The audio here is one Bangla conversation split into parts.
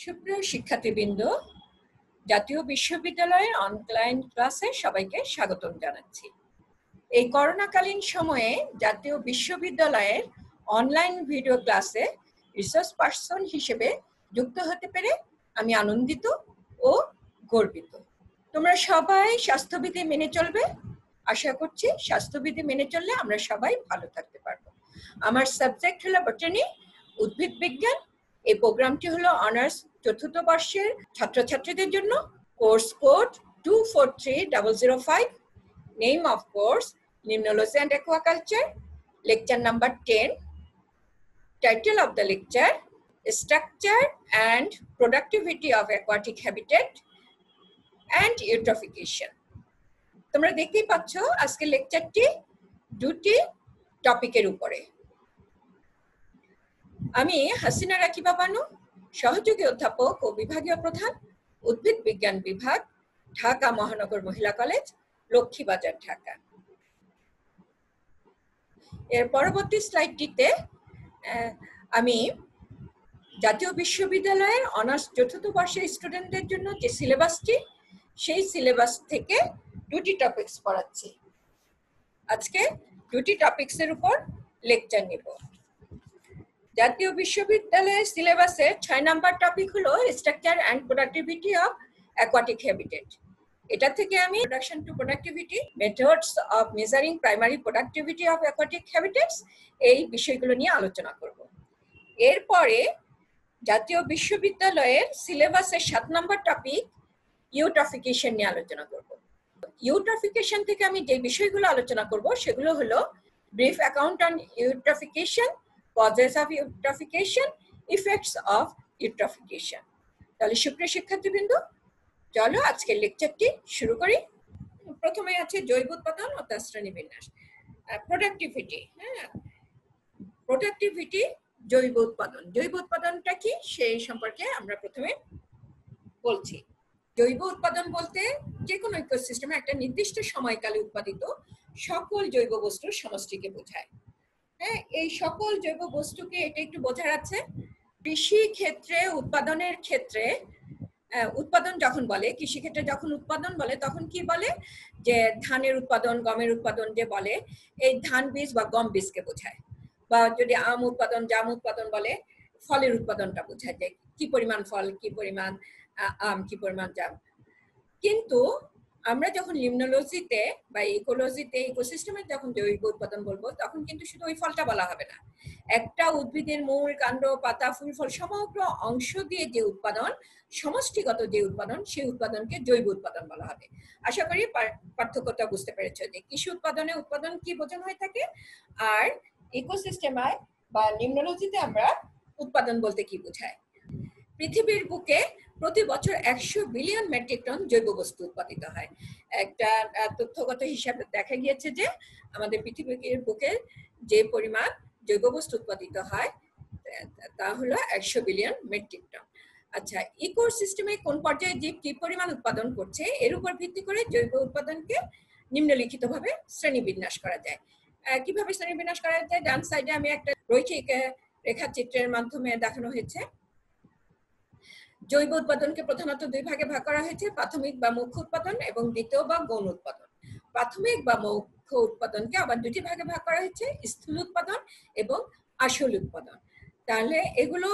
সুপ্রিয় শিক্ষার্থীবৃন্দ, জাতীয় বিশ্ববিদ্যালয়ের অনলাইন ক্লাসে সবাইকে স্বাগতম জানাচ্ছি। এই করোনাকালীন সময়ে জাতীয় বিশ্ববিদ্যালয়ের অনলাইন ভিডিও ক্লাসে রিসোর্স পার্সন হিসেবে যুক্ত হতে পেরে আমি আনন্দিত ও গর্বিত। তোমরা সবাই স্বাস্থ্যবিধি মেনে চলবে। আশা করছি স্বাস্থ্যবিধি মেনে চললে আমরা সবাই ভালো থাকতে পারবো। আমার সাবজেক্ট হলো বটানি, উদ্ভিদ বিজ্ঞান। এই প্রোগ্রামটি হলো অনার্স চতুর্থ বর্ষের ছাত্রছাত্রীদের জন্য। Course code 243005, name of course limnology and aquaculture, lecture number 10. Title of the lecture: structure and productivity of aquatic habitat and eutrophication. তোমরা দেখতেই পাচ্ছ আজকের লেকচারটি দুটি টপিকের উপরে। আমি হাসিনা রাকিবা বানু, সহযোগী অধ্যাপক ও বিভাগীয় প্রধান, উদ্ভিদ বিজ্ঞান বিভাগ, ঢাকা মহানগর মহিলা কলেজ, লক্ষ্মীবাজার, ঢাকা। এর পরবর্তী স্লাইডটিতে আমি জাতীয় বিশ্ববিদ্যালয়ের অনার্স চতুর্থ বর্ষের স্টুডেন্টদের জন্য যে সিলেবাসটি, সেই সিলেবাস থেকে দুটি টপিকস পড়াচ্ছি। আজকে দুটি টপিকসের উপর লেকচার নেব। জাতীয় বিশ্ববিদ্যালয়ের সিলেবাসের 6 নাম্বার টপিক হলো structure and productivity of aquatic habitat. এটা থেকে আমি production to productivity, methods of measuring primary productivity of aquatic habitats, এই বিষয়গুলো নিয়ে আলোচনা করব। এরপরে জাতীয় বিশ্ববিদ্যালয়ের সিলেবাসের 7 নাম্বার টপিক ইউট্রফিকেশন নিয়ে আলোচনা করব। ইউট্রফিকেশন থেকে আমি যে বিষয়গুলো আলোচনা করব সেগুলো হলো brief account on eutrophication, causes of eutrophication, effects of eutrophication. তাহলে সুপ্রিয় শিক্ষার্থীবৃন্দ, চলো আজকের লেকচারটি শুরু করি। প্রথমে আছে জৈব উৎপাদন ও তার শ্রেণীবিন্যাস। প্রোডাক্টিভিটি, প্রোডাক্টিভিটি, জৈব উৎপাদন। জৈব উৎপাদনটা কি সেই সম্পর্কে আমরা প্রথমে বলছি। জৈব উৎপাদন বলতে যে কোনো ইকোসিস্টেমে একটা নির্দিষ্ট সময়কালে উৎপাদিত সকল জৈব বস্তুর সমষ্টিকে বোঝায়। হ্যাঁ, এই সকল জৈব বস্তুকে এটা একটু বোঝার আছে। কৃষি ক্ষেত্রে উৎপাদনের ক্ষেত্রে উৎপাদন যখন বলে, কৃষি ক্ষেত্রে যখন উৎপাদন বলে তখন কি বলে, যে ধানের উৎপাদন, গমের উৎপাদন যে বলে, এই ধান বীজ বা গম বীজকে বোঝায়। বা যদি আম উৎপাদন, জাম উৎপাদন বলে, ফলের উৎপাদনটা বোঝায়, যে কি পরিমাণ ফল, কি পরিমাণ আম, কি পরিমাণ জাম। কিন্তু আমরা যখন লিমনোলজিতে বা ইকোলজিতে, ইকোসিস্টেমের যখন জৈব উৎপাদন বলবো, তখন কিন্তু শুধু ওই ফলটা বলা হবে না। একটা উদ্ভিদের মূল, কাণ্ড, পাতা, ফুল, ফল সমগ্র অংশ দিয়ে যে উৎপাদন, সমষ্টিগত যে উৎপাদন, সেই উৎপাদনকে জৈব উৎপাদন বলা হবে। আশা করি পার্থক্যটা বুঝতে পেরেছ, যে কৃষি উৎপাদনে উৎপাদন কি বোঝানো হয়ে থাকে, আর ইকোসিস্টেমে বা লিমনোলজিতে আমরা উৎপাদন বলতে কি বোঝায়। পৃথিবীর বুকে প্রতি বছর 100 বিলিয়ন মেট্রিক টন জৈব বস্তু উৎপাদিত হয়। একটা তথ্যগত হিসাবে দেখা গিয়েছে যে আমাদের পৃথিবীর বুকে যে পরিমাণ জৈব বস্তু উৎপাদিত হয় তা হলো 100 বিলিয়ন মেট্রিক টন। আচ্ছা, ইকোসিস্টেমে কোন পর্যায়ে জীব কি পরিমাণ উৎপাদন করছে, এর উপর ভিত্তি করে জৈব উৎপাদনকে নিম্নলিখিতভাবে শ্রেণীবিন্যাস করা যায়। কিভাবে শ্রেণীবিন্যাস করা যায়? ডান সাইডে আমি একটা রৈখিক রেখাচিত্রের মাধ্যমে দেখানো হয়েছে। জৈব উৎপাদনকে প্রধানত দুই ভাগে ভাগ করা হয়েছে: প্রাথমিক বা মুখ্য উৎপাদন এবং দ্বিতীয় বা গৌণ উৎপাদন। প্রাথমিক বা মুখ্য উৎপাদনকে আবার দুটি ভাগে ভাগ করা হয়েছে: স্থূল উৎপাদন এবং আসল উৎপাদন। তাহলে এগুলো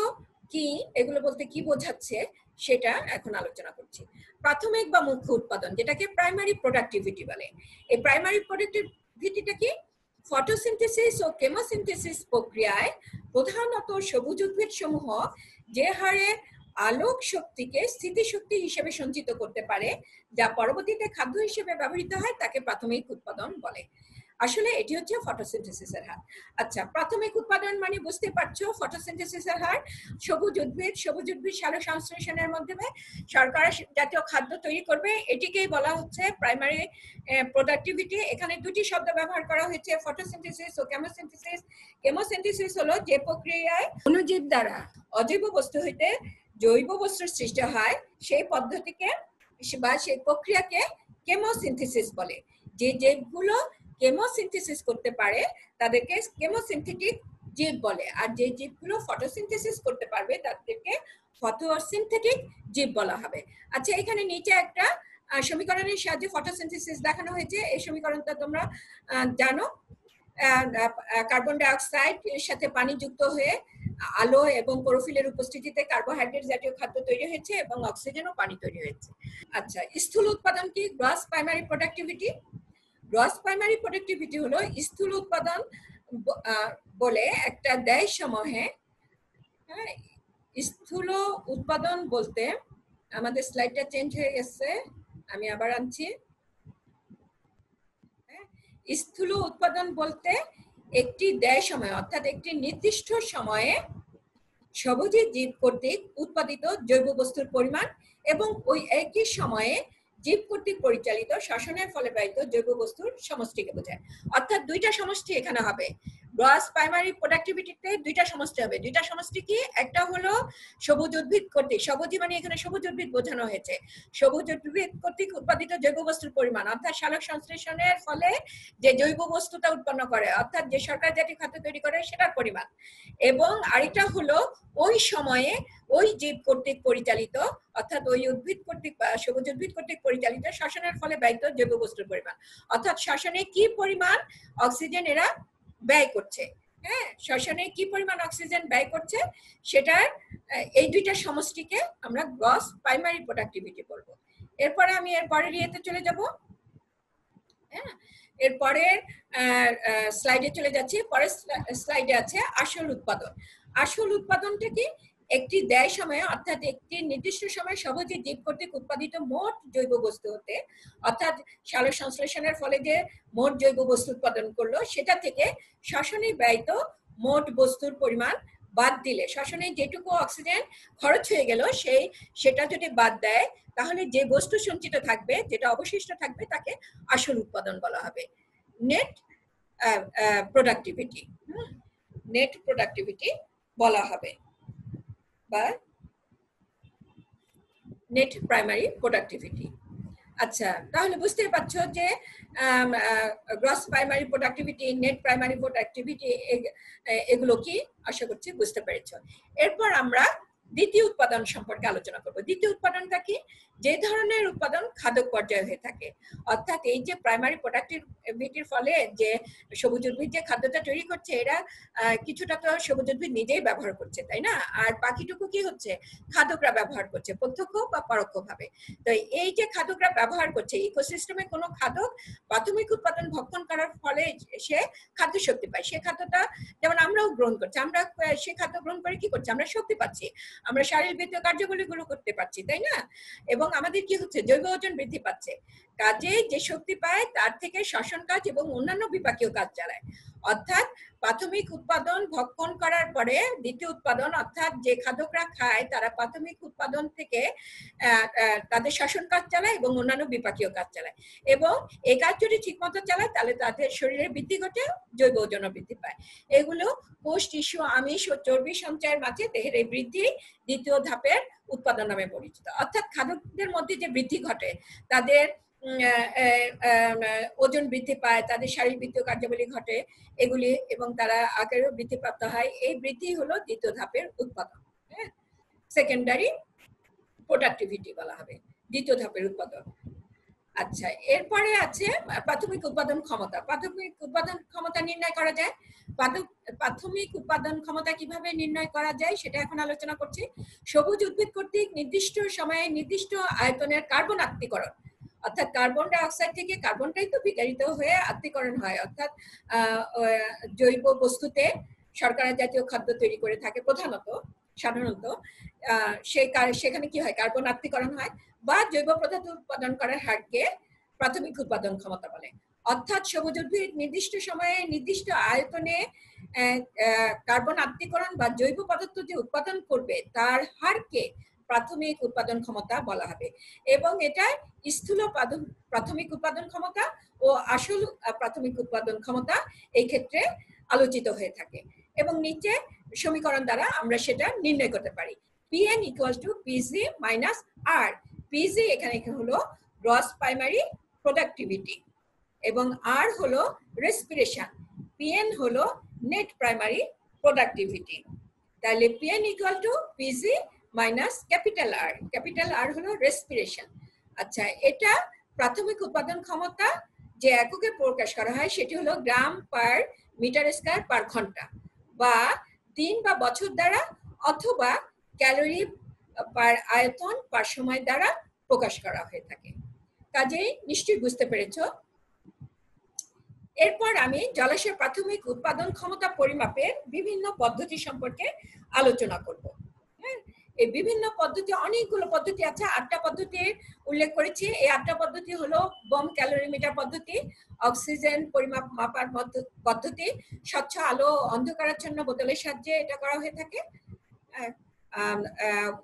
কি, এগুলো বলতে কি বোঝাচ্ছে সেটা এখন আলোচনা করছি। প্রাথমিক বা মুখ্য উৎপাদন, যেটাকে প্রাইমারি প্রোডাক্টিভিটি বলে। এই প্রাইমারি প্রোডাক্টিভিটিটা কি? ফটোসিনথেসিস ও কেমোসিনথেসিস প্রক্রিয়ায় প্রধানত সবুজ উদ্ভিদ সমূহ যে হারে আলোক শক্তিকে স্থিতিশক্তি হিসেবে সঞ্চিত করতে পারে, যা পরবর্তীতে খাদ্য হিসেবে ব্যবহৃত হয়, তাকে প্রাথমিক উৎপাদন বলে। আসলে এটি হচ্ছে ফটোসিনথেসিসের হার। আচ্ছা, প্রাথমিক উৎপাদন মানে বুঝতে পারছো, ফটোসিনথেসিসের হার সবুজ উদ্ভিদ সালোক সংশ্লেষণের মাধ্যমে শর্করা জাতীয় খাদ্য তৈরি করবে, এটিকেই বলা হচ্ছে প্রাইমারি প্রোডাক্টিভিটি। এখানে দুটি শব্দ ব্যবহার করা হয়েছে, ফটোসিনথেসিস ও কেমোসিনথেসিস। কেমোসিনথেসিস হলো যে প্রক্রিয়ায় অণুজীব দ্বারা অজৈব বস্তু হইতে জৈব বস্তুর সৃষ্টি হয়, সেই পদ্ধতিকে বা সেই প্রক্রিয়াকে কেমোসিনথেসিস বলে। যে যেগুলো কেমোসিনথেসিস করতে পারে তাদেরকে কেমোসিনথেটিক জীব বলে। আর যে জীবগুলো ফটোসিনথেসিস করতে পারবে তাদেরকে ফটোসিনথেটিক জীব বলা হবে। আচ্ছা, এখানে নিচে একটা সমীকরণের সাহায্যে ফটোসিনথেসিস দেখানো হয়েছে। এই সমীকরণটা তোমরা জানো। কার্বন ডাই অক্সাইড এর সাথে পানি যুক্ত হয়ে আলো এবং ক্লোরোফিলের উপস্থিতিতে কার্বোহাইড্রেট জাতীয় খাদ্য তৈরি হয়েছে এবং অক্সিজেন ও পানি তৈরি হয়েছে। আচ্ছা, স্থূল উৎপাদন কি? Gross primary productivity. Gross primary productivity হলো স্থূল উৎপাদন বলে একটা দেশ সমূহে, স্থূল উৎপাদন বলতে, আমাদের স্লাইডটা চেঞ্জ হয়ে গেছে, আমি আবার আনছি। স্থূল উৎপাদন বলতে একটি দেয় সময় অর্থাৎ একটি নির্দিষ্ট সময়ে সবুজ জীব কর্তৃক উৎপাদিত জৈব বস্তুর পরিমাণ এবং ওই একই সময়ে জীব কর্তৃক পরিচালিত শ্বসনের ফলে ব্যয়িত জৈব বস্তুর সমষ্টিকে বোঝায়। অর্থাৎ দুইটা সমষ্টি এখানে হবে। গ্রস প্রাইমারি প্রোডাক্টিভিটিতে দুইটা সমষ্টি হবে। দুইটা সমষ্টি কি? একটা হলো সবুজ উদ্ভিদ কর্তৃক, সবুজই মানে এখানে সবুজ উদ্ভিদ বোঝানো হয়েছে, সবুজ উদ্ভিদ কর্তৃক উৎপাদিত জৈব বস্তুর পরিমাণ অর্থাৎ সালোক সংশ্লেষণের ফলে যে জৈব বস্তুটা উৎপন্ন করে অর্থাৎ যে শর্করা জাতীয় খাদ্য তৈরি করে সেটার পরিমাণ। এবং আরেকটা হলো ওই সময়ে ওই জীব কর্তৃক পরিচালিত অর্থাৎ ওই উদ্ভিদ কর্তৃক সবুজ উদ্ভিদ কর্তৃক পরিচালিত শ্বসনের ফলে ব্যয়িত জৈব বস্তুর পরিমাণ। অর্থাৎ শ্বসনে কি পরিমাণ অক্সিজেন এরা ব্যয় করছে, হ্যাঁ, শ্বসনে কি পরিমাণ অক্সিজেন ব্যয় করছে সেটার এই দুইটা সমষ্টিকে আমরা গ্রস প্রাইমারি প্রোডাক্টিভিটি বলবো। এরপরে আমি এর পরের ইয়েতে চলে যাব। হ্যাঁ, এরপরের স্লাইডে চলে যাচ্ছি। পরের স্লাইডে আছে আসল উৎপাদন। আসল উৎপাদনটা কি? একটি দেয় সময়ে অর্থাৎ একটি নির্দিষ্ট সময়ে সবুজ জীব কর্তৃক উৎপাদিত মোট জৈব বস্তু হতে অর্থাৎ সালোক সংশ্লেষণের ফলে যে মোট জৈব বস্তু উৎপাদন করলো সেটা থেকে শ্বসনে ব্যয়িত মোট বস্তুর পরিমাণ বাদ দিলে, শ্বসনে যেটুকু অক্সিজেন খরচ হয়ে গেল সেটা যদি বাদ দেয় তাহলে যে বস্তু সঞ্চিত থাকবে, যেটা অবশিষ্ট থাকবে, তাকে আসল উৎপাদন বলা হবে। নেট প্রোডাক্টিভিটি, নেট প্রোডাক্টিভিটি বলা হবে বা নেট প্রাইমারি প্রোডাক্টিভিটি। আচ্ছা, তাহলে বুঝতে পারছো যে gross primary productivity, net primary productivity এগুলো কি, আশা করছি বুঝতে পেরেছো। এরপর আমরা দ্বিতীয় উৎপাদন সম্পর্কে আলোচনা করব। দ্বিতীয় উৎপাদনটা কি? যে ধরনের উৎপাদন খাদক পর্যায়ে হয়ে থাকে, অর্থাৎ এই যে প্রাইমারি প্রোডাক্টিভিটির ফলে যে সবুজ উদ্ভিদ যে খাদ্যটা তৈরি করছে এরা কিছুটা তো সবুজ উদ্ভিদ নিজেই ব্যবহার করছে, তাই না? আর বাকিটুকু কি হচ্ছে? খাদকরা ব্যবহার করছে প্রত্যক্ষ বা পরোক্ষভাবে। তো এই যে খাদকরা ব্যবহার করছে, ইকোসিস্টেমে কোনো খাদক প্রাথমিক উৎপাদন ভক্ষণ করার ফলে সে খাদ্য শক্তি পায়। সে খাদ্যটা যেমন আমরাও গ্রহণ করছি, আমরা সে খাদ্য গ্রহণ করে কি করছি? আমরা শক্তি পাচ্ছি, আমরা শারীরবৃত্তীয় কার্যগুলো করতে পারছি, তাই না? এবং আমাদের কি হচ্ছে? জৈব ওজন বৃদ্ধি পাচ্ছে। কাজে যে শক্তি পায় তার থেকে শ্বসন কাজ এবং অন্যান্য বিপাকীয় কাজ চালায়। অর্থাৎ প্রাথমিক উৎপাদন ভক্ষণ করার পরে দ্বিতীয় উৎপাদন অর্থাৎ যে খাদকরা খায় তারা প্রাথমিক উৎপাদন থেকে তাদের শ্বসন কাজ চালায় এবং অন্যান্য বিপাকীয় কাজ চালায়। এবং এই কাজ যদি ঠিকমতো চালায় তাহলে তাদের শরীরের বৃদ্ধি ঘটে, জৈব ওজনও বৃদ্ধি পায়। এগুলো কোষ, টিস্যু, আমিষ ও চর্বি সঞ্চয়ের মাঝে দেহের এই বৃদ্ধি দ্বিতীয় ধাপের উৎপাদন নামে পরিচিত। অর্থাৎ খাদকদের মধ্যে যে বৃদ্ধি ঘটে, তাদের ওজন বৃদ্ধি পায়, তাদের শারীরবৃত্তীয় কার্যাবলী ঘটে এগুলি, এবং তারা আকারেও বৃদ্ধিপ্রাপ্ত হয়। এই বৃদ্ধি হলো দ্বিতীয় ধাপের উৎপাদন, হ্যাঁ, সেকেন্ডারি প্রোডাক্টিভিটি বলা হবে, দ্বিতীয় ধাপের উৎপাদন। আচ্ছা, এরপরে আছে প্রাথমিক উৎপাদন ক্ষমতা। প্রাথমিক উৎপাদন ক্ষমতা নির্ণয় করা যায়। প্রাথমিক উৎপাদন ক্ষমতা কিভাবে নির্ণয় করা যায় সেটা এখন আলোচনা করছি। সবুজ উদ্ভিদ কর্তৃক নির্দিষ্ট সময়ে নির্দিষ্ট আয়তনের কার্বন আত্মীকরণ, অর্থাৎ কার্বন ডাই অক্সাইড থেকে কার্বনটাই তো বিতাড়িত হয়ে আত্মীকরণ হয়, অর্থাৎ জৈব বস্তুতে শর্করা জাতীয় খাদ্য তৈরি করে থাকে সাধারণত সেখানে কি হয়? কার্বন আত্মীকরণ হয় বা জৈব পদার্থ উৎপাদন করার হারকে প্রাথমিক উৎপাদন ক্ষমতা বলে। অর্থাৎ সবুজ উদ্ভিদ নির্দিষ্ট সময়ে নির্দিষ্ট আয়তনে কার্বন আত্মীকরণ বা জৈব পদার্থ যে উৎপাদন করবে তার হারকে প্রাথমিক উৎপাদন ক্ষমতা বলা হবে। এবং এটা স্থূল প্রাথমিক উৎপাদন ক্ষমতা ও আসল প্রাথমিক উৎপাদন ক্ষমতা এই ক্ষেত্রে আলোচিত হয়ে থাকে। এবং নিচে সমীকরণ দ্বারা আমরা সেটা নির্ণয় করতে পারি। Pn equals to Pg minus R. Pg এখানে হলো গ্রস প্রাইমারি প্রোডাক্টিভিটি এবং R হলো রেসপিরেশন, Pn হলো নেট প্রাইমারি প্রোডাক্টিভিটি। তাহলে PN equal to PG minus capital R. Capital R হলো রেসপিরেশন। আচ্ছা, এটা প্রাথমিক উৎপাদন ক্ষমতা যে এককে প্রকাশ করা হয় সেটি হলো গ্রাম পার মিটার স্কয়ার পার ঘন্টা, বা দিন বা বছর দ্বারা, অথবা ক্যালোরি পার আয়তন পার সময় দ্বারা প্রকাশ করা হয়ে থাকে। কাজেই নিশ্চয়ই বুঝতে পেরেছো। এরপর আমি জলাশয়ের প্রাথমিক উৎপাদন ক্ষমতা পরিমাপের বিভিন্ন পদ্ধতি সম্পর্কে আলোচনা করব। এই বিভিন্ন পদ্ধতি, অনেকগুলো পদ্ধতি আছে, 8টা পদ্ধতির উল্লেখ করেছি। এই 8টা পদ্ধতি হলো বোম ক্যালোরিমিটার পদ্ধতি, অক্সিজেন পরিমাপ মাপার পদ্ধতি, স্বচ্ছ আলো অন্ধকারাচ্ছন্ন বোতলের সাহায্যে এটা করা হয়ে থাকে,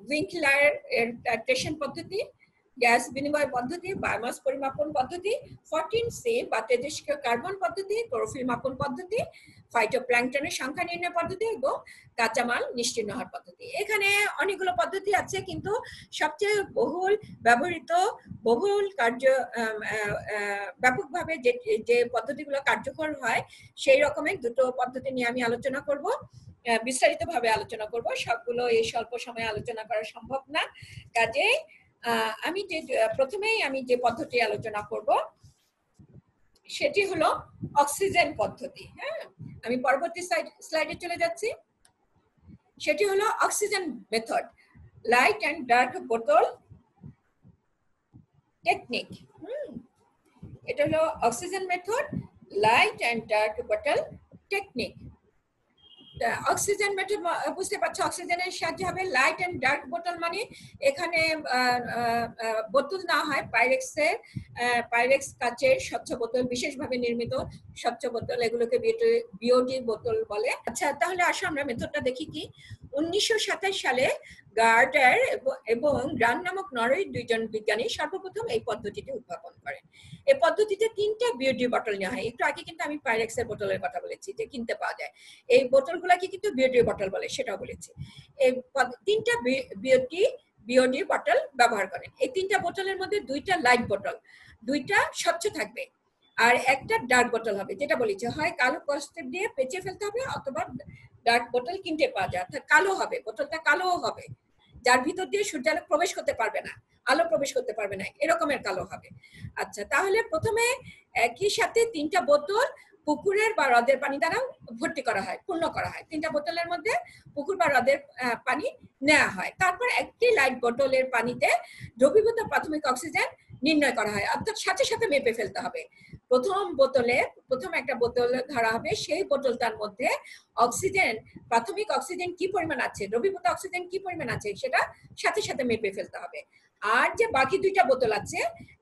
উইঙ্কলার টাইট্রেশন পদ্ধতি, গ্যাস বিনিময় পদ্ধতি, বায়োমাস পরিমাপন পদ্ধতি, 14C বা তেজস্ক্রিয় কার্বন পদ্ধতি, ক্লোরোফিল মাপন পদ্ধতি, ফাইটোপ্ল্যাঙ্কটনের সংখ্যা নির্ণয় পদ্ধতি এবং কাঁচামাল নিশ্চিহ্ন হওয়ার পদ্ধতি। এখানে অনেকগুলো পদ্ধতি আছে, কিন্তু সবচেয়ে বহুল ব্যবহৃত, বহুল ব্যাপকভাবে যে পদ্ধতিগুলো কার্যকর হয় সেই রকমের দুটো পদ্ধতি নিয়ে আমি আলোচনা করব, বিস্তারিতভাবে আলোচনা করব। সবগুলো এই স্বল্প সময়ে আলোচনা করা সম্ভব না। কাজেই আমি প্রথমেই আমি যে পদ্ধতি আলোচনা করব সেটি হলো অক্সিজেন পদ্ধতি। হ্যাঁ, আমি পরবর্তী স্লাইডে চলে যাচ্ছি। সেটি হলো oxygen method, light and dark বোতল টেকনিক। এটা হলো oxygen method, light and dark বোতল টেকনিক। অক্সিজেন মেথড বুঝতে পারছো, অক্সিজেনের সাহায্যে হবে। লাইট এন্ড ডার্ক বোতল মানে এখানে বোতল না হয় পাইরেক্স কাচের স্বচ্ছ বোতল, বিশেষভাবে নির্মিত স্বচ্ছ বোতল, এগুলোকে বিওডি বোতল বলে। আচ্ছা, তাহলে আসো আমরা মেথডটা দেখি কি। 1927 সালে গার্ডার এবং রান নামক নরওয়ের দুইজন বিজ্ঞানী সর্বপ্রথম এই পদ্ধতিটি উদ্ভাবন করেন। এই পদ্ধতিতে 3টা বিওডি বোতল নেওয়া হয়। একটু আগে কিন্তু আমি পাইরেক্সের বোতলের কথা বলেছি, যে কিনতে পাওয়া যায়। এই বোতলগুলোকে কিন্তু বিওডি বোতল বলে, সেটাও বলেছি। এই 3টা বিওডি বোতল ব্যবহার করেন। এই 3টা বোতলের মধ্যে 2টা লাইট বোতল, 2টা স্বচ্ছ থাকবে, আর একটা ডার্ক বোতল হবে। যেটা বলেছি, হয় কালো কস্টেপ দিয়ে পেঁচে ফেলতে হবে, অথবা ডার্ক বোতল কিনতে পাওয়া যায়, অর্থাৎ কালো হবে, বোতলটা কালোও হবে, যার ভিতর দিয়ে সূর্যালোক প্রবেশ করতে পারবে না, আলো প্রবেশ করতে পারবে না, এরকমের কালো হবে। আচ্ছা, তাহলে প্রথমে একই সাথে 3টা বোতল পুকুরের বা হ্রদের পানি দ্বারা ভর্তি করা হয়, পূর্ণ করা হয়। 3টা বোতলের মধ্যে পুকুর বা হ্রদের পানি নেওয়া হয়। তারপর একটি লাইট বোতলের পানিতে দ্রবীভূত প্রাথমিক অক্সিজেন নির্ণয় করা হয়, অর্থাৎ সাথে সাথে মেপে ফেলতে হবে। প্রথম একটা বোতল ধরা হবে, সেই বোতলটার মধ্যে অক্সিজেন, প্রাথমিক অক্সিজেন কি পরিমাণ আছে, দ্রবীভূত অক্সিজেন কি পরিমাণ আছে, সেটা সাথে সাথে মেপে ফেলতে হবে। আর যে বাকি 2টা বোতল আছে,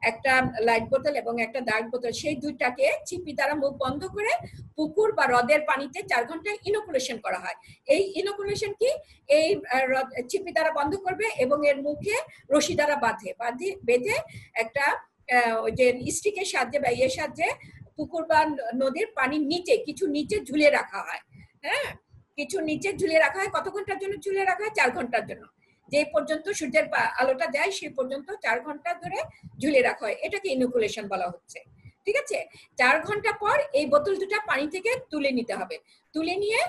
একটা লাইট বোতল এবং একটা ডার্ক বোতল, সেই 2টাকে চিপি দ্বারা মুখ বন্ধ করে পুকুর বা হ্রদের পানিতে 4 ঘন্টা ইনোকুলেশন করা হয়। এই ইনোকুলেশন কি, এই চিপি দ্বারা বন্ধ করবে এবং এর মুখে রশি দ্বারা বেঁধে একটা যে স্টিকের সাহায্যে বা ইয়ের সাহায্যে পুকুর বা নদীর পানির নিচে কিছু নিচে ঝুলিয়ে রাখা হয়। হ্যাঁ, কিছু নিচে ঝুলিয়ে রাখা হয়। কত ঘন্টার জন্য ঝুলিয়ে রাখা হয়? 4 ঘন্টার জন্য। যে পর্যন্ত সূর্যের আলোটা যায় সেই পর্যন্ত 4 ঘন্টা ধরে ঝুলিয়ে রাখা হয়। এটাকে ইনোকুলেশন বলা হচ্ছে। ঠিক আছে, 4 ঘন্টা পর এই বোতল দুটা পানি থেকে তুলে নিতে হবে। তুলে নিয়ে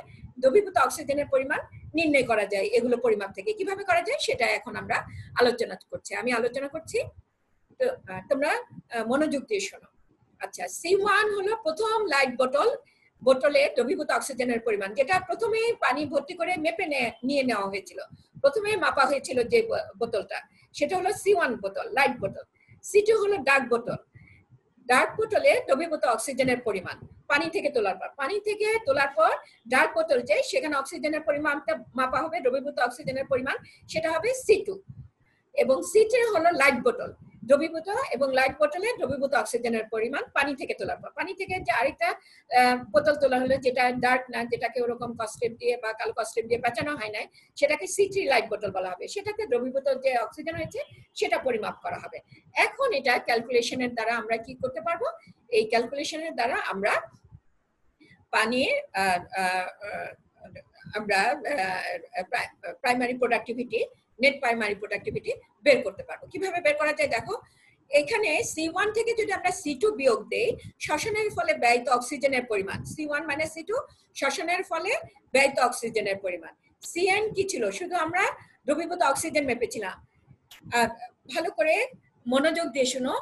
দ্রবীভূত অক্সিজেনের পরিমাণ নির্ণয় করা যায় এগুলো পরিমাপ থেকে। কিভাবে করা যায় সেটা এখন আমরা আলোচনা করছি। আমি আলোচনা করছি, তো তোমরা মনোযোগ দিয়ে শোনো। আচ্ছা, C1 হলো প্রথম লাইট বোতলে দ্রবীভূত অক্সিজেনের পরিমাণ, যেটা প্রথমে পানি ভর্তি করে মেপে নিয়ে নেওয়া হয়েছিল, প্রথমে মাপা হয়েছিল যে বোতলটা, সেটা হলো C1 বোতল, লাইট বোতল। C2 হলো ডার্ক বোতল। ডার্ক বোতলে দ্রবীভূত অক্সিজেনের পরিমাণ পানি থেকে তোলার পর ডার্ক বোতল যে, সেখানে অক্সিজেনের পরিমাণটা মাপা হবে, দ্রবীভূত অক্সিজেনের পরিমাণ, সেটা হবে C2। এবং C3 হলো লাইট বোতল, দ্রবীভূত এবং লাইট বোতলে দ্রবীভূত অক্সিজেনের পরিমাণ পানি থেকে তোলার পর। পানি থেকে যে আরেকটা বোতল তোলা হলো, যেটা ডার্ক না, যেটাকে ওরকম কস্টেপ দিয়ে বা কালো কস্টেপ দিয়ে পেঁচানো হয় নাই, সেটাকে C3 লাইট বোতল বলা হবে। সেটাতে দ্রবীভূত যে অক্সিজেন হয়েছে সেটা পরিমাপ করা হবে। এখন এটা ক্যালকুলেশনের দ্বারা আমরা কি করতে পারবো? এই ক্যালকুলেশনের দ্বারা আমরা পানির primary productivity, net primary productivity বের করতে পারবো। কিভাবে বের করা যায় দেখো। এখানে C1 থেকে যদি আমরা C2 বিয়োগ দেই শ্বসনের ফলে ব্যয়িত অক্সিজেনের পরিমাণ, C1 - C2 শ্বসনের ফলে ব্যয়িত অক্সিজেনের পরিমাণ। Cn কি ছিল? শুধু আমরা দ্রবীভূত অক্সিজেন মেপেছিলাম। ভালো করে মনোযোগ দিয়ে শুনো।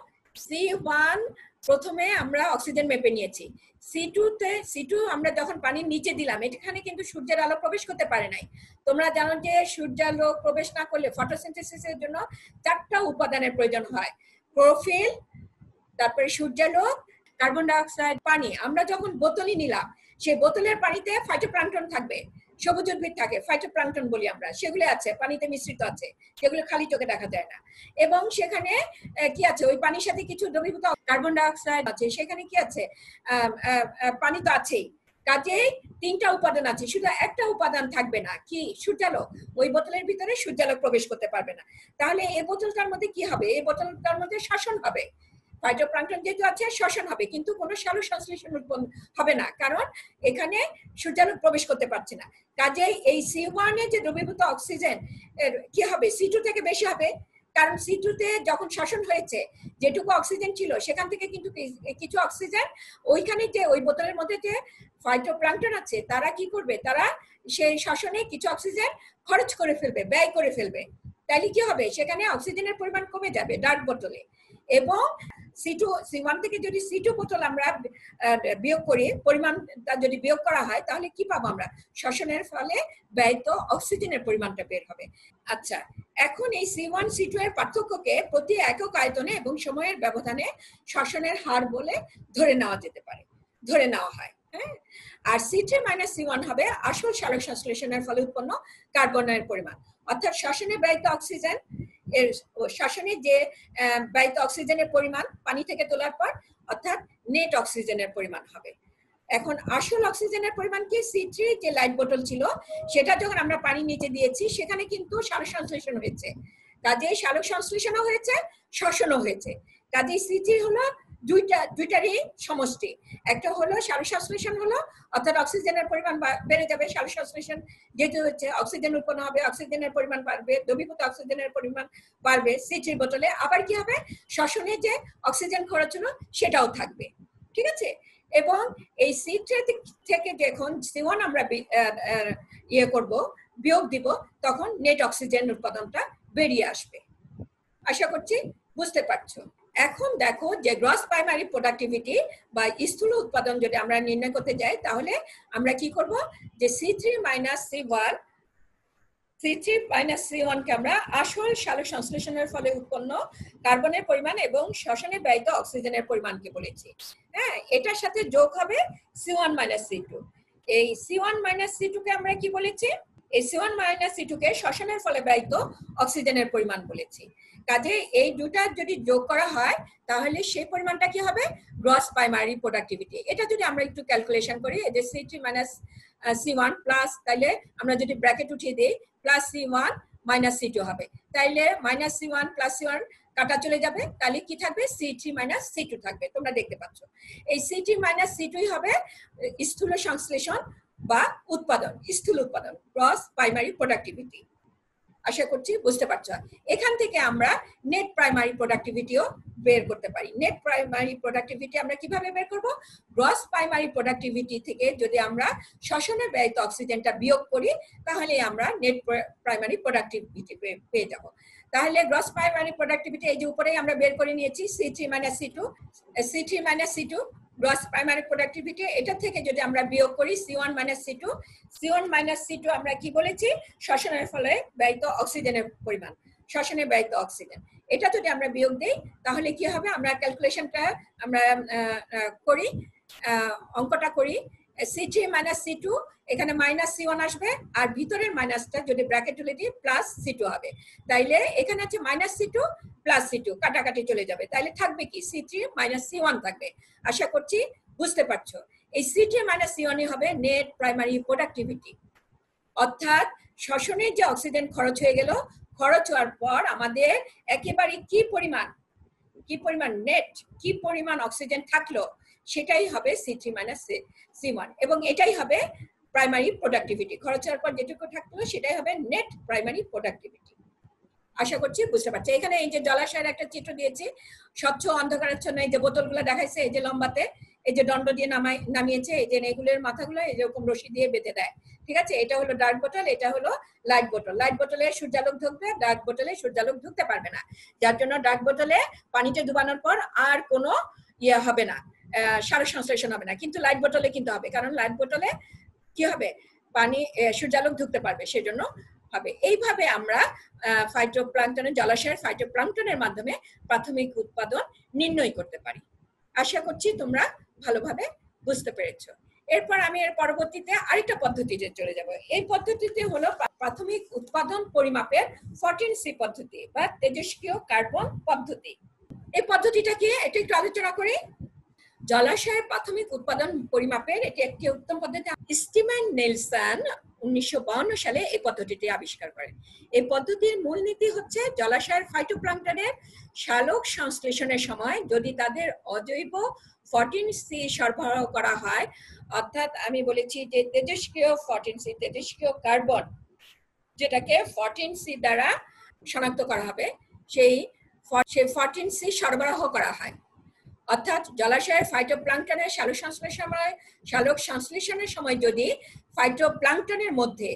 C1 প্রথমে আমরা অক্সিজেন মেপে নিয়েছি। C2 আমরা যখন পানির নিচে দিলাম, এখানে কিন্তু সূর্যের আলো প্রবেশ করতে পারে নাই। তোমরা জানো যে সূর্যালো প্রবেশ না করলে ফটোসিনথেসিসের জন্য 4টা উপাদানের প্রয়োজন হয়, ক্লোরোফিল, তারপরে সূর্যালোক, কার্বন ডাই অক্সাইড, পানি। আমরা যখন বোতলই নিলাম, সেই বোতলের পানিতে ফাইটোপ্লাঙ্কটন থাকবে, সবুজ উদ্ভিদ থাকে, ফাইটোপ্লাঙ্কটন বলি আমরা, সেগুলো আছে, পানিতে মিশ্রিত আছে, যেগুলো খালি চোখে দেখা যায় না। এবং সেখানে কি আছে? ওই পানির সাথে কিছু দ্রবীভূত কার্বন ডাই অক্সাইড আছে, সেখানে কি আছে? পানি তো আছেই। কাজেই 3টা উপাদান আছে, শুধু একটা উপাদান থাকবে না, কি? সূর্যালোক। ওই বোতলের ভিতরে সূর্যালোক প্রবেশ করতে পারবে না। তাহলে এই বোতলটার মধ্যে কি হবে? এই বোতলটার মধ্যে শ্বসন হবে, ফাইটোপ্লাঙ্কটন যেহেতু আছে শ্বসন হবে, কিন্তু কোনো সালোক সংশ্লেষণ উৎপন্ন হবে না, কারণ এখানে সূর্যালোক প্রবেশ করতে পারছে না। কাজেই এই C1 এর যে দ্রবীভূত অক্সিজেন কি হবে? C2 থেকে বেশি হবে, কারণ C2 তে যখন শ্বসন হয়েছে যেটুকু অক্সিজেন ছিল সেখান থেকে কিন্তু কিছু অক্সিজেন ওইখানে যে ওই বোতলের মধ্যে যে ফাইটোপ্লাঙ্কটন আছে তারা কি করবে? তারা সেই শ্বসনে কিছু অক্সিজেন খরচ করে ফেলবে, ব্যয় করে ফেলবে। তাহলে কি হবে? সেখানে অক্সিজেনের পরিমাণ কমে যাবে ডার্ক বোতলে। এবং C1 থেকে যদি C2 বোতল আমরা বিয়োগ করি, পরিমাণটা যদি বিয়োগ করা হয়, তাহলে কি পাবো আমরা? শ্বসনের ফলে ব্যয়িত অক্সিজেনের পরিমাণটা বের হবে। আচ্ছা, এখন এই C1 C2 এর পার্থক্যকে প্রতি একক আয়তনে এবং সময়ের ব্যবধানে শ্বসনের হার বলে ধরে নেওয়া যেতে পারে, ধরে নেওয়া হয়। হ্যাঁ, আর C3 - C1 হবে আসল সালোক সংশ্লেষণের ফলে উৎপন্ন কার্বনের পরিমাণ, অর্থাৎ শ্বসনে ব্যয়িত অক্সিজেন এর শ্বসনে যে ব্যয়িত অক্সিজেনের পরিমাণ পানি থেকে তোলার পর, অর্থাৎ নেট অক্সিজেনের পরিমাণ হবে। এখন আসল অক্সিজেনের পরিমাণ কি? C3 যে লাইট বোতল ছিল সেটা যখন আমরা পানি নিচে দিয়েছি সেখানে কিন্তু সালোক সংশ্লেষণ হয়েছে, কাজেই সালোক সংশ্লেষণও হয়েছে, শ্বসনও হয়েছে। কাজেই C3 হলো দুইটারই সমষ্টি। একটা হলো সালোক সংশ্লেষণ হলো, অর্থাৎ অক্সিজেনের পরিমাণ বেড়ে যাবে, সালোক সংশ্লেষণ যেহেতু হচ্ছে অক্সিজেন উৎপন্ন হবে, অক্সিজেনের পরিমাণ বাড়বে, দ্রবীভূত অক্সিজেনের পরিমাণ বাড়বে C3 বোতলে। আবার কি হবে? শ্বসনে যে অক্সিজেন খরচ হলো সেটাও থাকবে। ঠিক আছে? এবং এই C3 থেকে যখন C1 আমরা ইয়ে করব, বিয়োগ দিব, তখন নেট অক্সিজেন উৎপাদনটা বেরিয়ে আসবে। আশা করছি বুঝতে পারছো। এখন দেখো যে গ্রস প্রাইমারি প্রোডাক্টিভিটি বা স্থূল উৎপাদন যদি আমরা নির্ণয় করতে যাই, তাহলে আমরা কি করব? যে C3 - C1 কে আমরা আসল সালোক সংশ্লেষণের ফলে উৎপন্ন কার্বনের পরিমাণ এবং শ্বসনে ব্যয়িত অক্সিজেনের পরিমাণকে বলেছি। হ্যাঁ, এটার সাথে যোগ হবে C1 - C2। এই C1 - C2 কে আমরা কি বলেছি? এই C1 - C2 কে শ্বসনের ফলে ব্যয়িত অক্সিজেনের পরিমাণ বলেছি। কাজে এই দুটা যদি যোগ করা হয় তাহলে সেই পরিমাণটা কি হবে? Gross primary productivity. এটা যদি আমরা একটু ক্যালকুলেশন করি, এই যে C3 - C1 প্লাস, তাইলে আমরা যদি ব্র্যাকেট উঠিয়ে দিই, প্লাস C1 - C2 হবে। তাইলে -C1 + C1 কাটা চলে যাবে, তাহলে কি থাকবে? C3 - C2 থাকবে। তোমরা দেখতে পাচ্ছ এই C3 - C2 হবে স্থূল সংশ্লেষণ বা উৎপাদন, স্থূল উৎপাদন, গ্রস প্রাইমারি প্রোডাক্টিভিটি। আশা করছি বুঝতে পারছো। এখান থেকে আমরা নেট প্রাইমারি প্রোডাক্টিভিটিও বের করতে পারি। নেট প্রাইমারি প্রোডাক্টিভিটি আমরা কিভাবে বের করব? গ্রস প্রাইমারি প্রোডাক্টিভিটি থেকে যদি আমরা শ্বসনে ব্যয়িত অক্সিজেনটা বিয়োগ করি, তাহলে আমরা নেট প্রাইমারি প্রোডাক্টিভিটি পেয়ে যাব। তাহলে গ্রস প্রাইমারি প্রোডাক্টিভিটি এই যে উপরেই আমরা বের করে নিয়েছি, C3 - C2 gross primary productivity. এটা থেকে যদি আমরা বিয়োগ করি C1 - C2 আমরা কি বলেছি? শ্বসনের ফলে ব্যয়িত অক্সিজেনের পরিমাণ, শ্বসনে ব্যয়িত অক্সিজেন। এটা যদি আমরা বিয়োগ দেই তাহলে কি হবে? আমরা ক্যালকুলেশনটা আমরা করি, অঙ্কটা করি। C3 - C2 এখানে -C1 আসবে, আর ভিতরের মাইনাসটা যদি ব্র্যাকেট তুলে দিই +C2 হবে। তাইলে এখানে আছে -C2 + C2 কাটাকাটি চলে যাবে, তাইলে থাকবে কি? C3 - C1 থাকবে। আশা করছি বুঝতে পারছো। এই C3 - C1 হবে নেট প্রাইমারি প্রোডাক্টিভিটি, অর্থাৎ শ্বসনের যে অক্সিজেন খরচ হয়ে গেল, খরচ হওয়ার পর আমাদের একেবারে কি পরিমাণ নেট, কি পরিমাণ অক্সিজেন থাকলো, সেটাই হবে C3 - C1, এবং এটাই হবে প্রাইমারি প্রোডাক্টিভিটি। খরচ হওয়ার পর যেটুকু থাকলো সেটাই হবে নেট প্রাইমারি প্রোডাক্টিভিটি। আশা করছি বুঝতে পারছি। এখানে এই যে জলাশয়ের একটা চিত্র দিয়েছি, স্বচ্ছ অন্ধকারাচ্ছন্ন, এই যে বোতলগুলো দেখাইছে, এই যে লম্বাতে, এই যে দণ্ড দিয়ে নামিয়েছে, এই যে এগুলোর মাথাগুলো এরকম রশি দিয়ে বেঁধে দেয়, ঠিক আছে। এটা হলো ডার্ক বোতল, এটা হলো লাইট বোতল। লাইট বোতলে সূর্যালোক ঢুকবে, ডার্ক বোতলে সূর্যালোক ঢুকতে পারবে না, যার জন্য ডার্ক বোতলে পানিতে ডুবানোর পর আর কোনো ইয়ে হবে না, সার সংশ্লেষণ হবে না, কিন্তু লাইট বোতলে কিন্তু হবে, কারণ লাইট বোতলে কি হবে, পানি সূর্যালোক ঢুকতে পারবে, সেজন্য হবে। এইভাবে আমরা ফাইটোপ্লাঙ্কটনের, জলাশয়ের ফাইটোপ্লাঙ্কটনের মাধ্যমে প্রাথমিক উৎপাদন নির্ণয় করতে পারি। আশা করছি তোমরা ভালোভাবে বুঝতে পেরেছো। এরপর আমি এর পরবর্তীতে আরেকটা পদ্ধতিতে চলে যাব। এই পদ্ধতিতে হলো প্রাথমিক উৎপাদন পরিমাপের 14C পদ্ধতি বা তেজস্ক্রিয় কার্বন পদ্ধতি। এই পদ্ধতিটা কি এটা একটু আলোচনা করি। জলাশয়ের প্রাথমিক উৎপাদন পরিমাপের এটি একটি উত্তম পদ্ধতি। স্টিমান নেলসন 1952 সালে এই পদ্ধতিটি আবিষ্কার করেন। এই পদ্ধতির মূলনীতি হচ্ছে জলাশয়ের ফাইটোপ্লাঙ্কটনের সালোক সংশ্লেষণের সময় যদি তাদের অজৈব 14C সরবরাহ করা হয়, অর্থাৎ আমি বলেছি যে তেজস্ক্রিয় 14C, তেজস্ক্রিয় কার্বন, যেটাকে 14C দ্বারা শনাক্ত করা হবে, সেই 14C সরবরাহ করা হয়, অর্থাৎ জলাশয়ের ফাইটোপ্লাঙ্কটনের সালোক সংশ্লেষণের সময় যদি ফাইটোপ্লাঙ্কটনের মধ্যে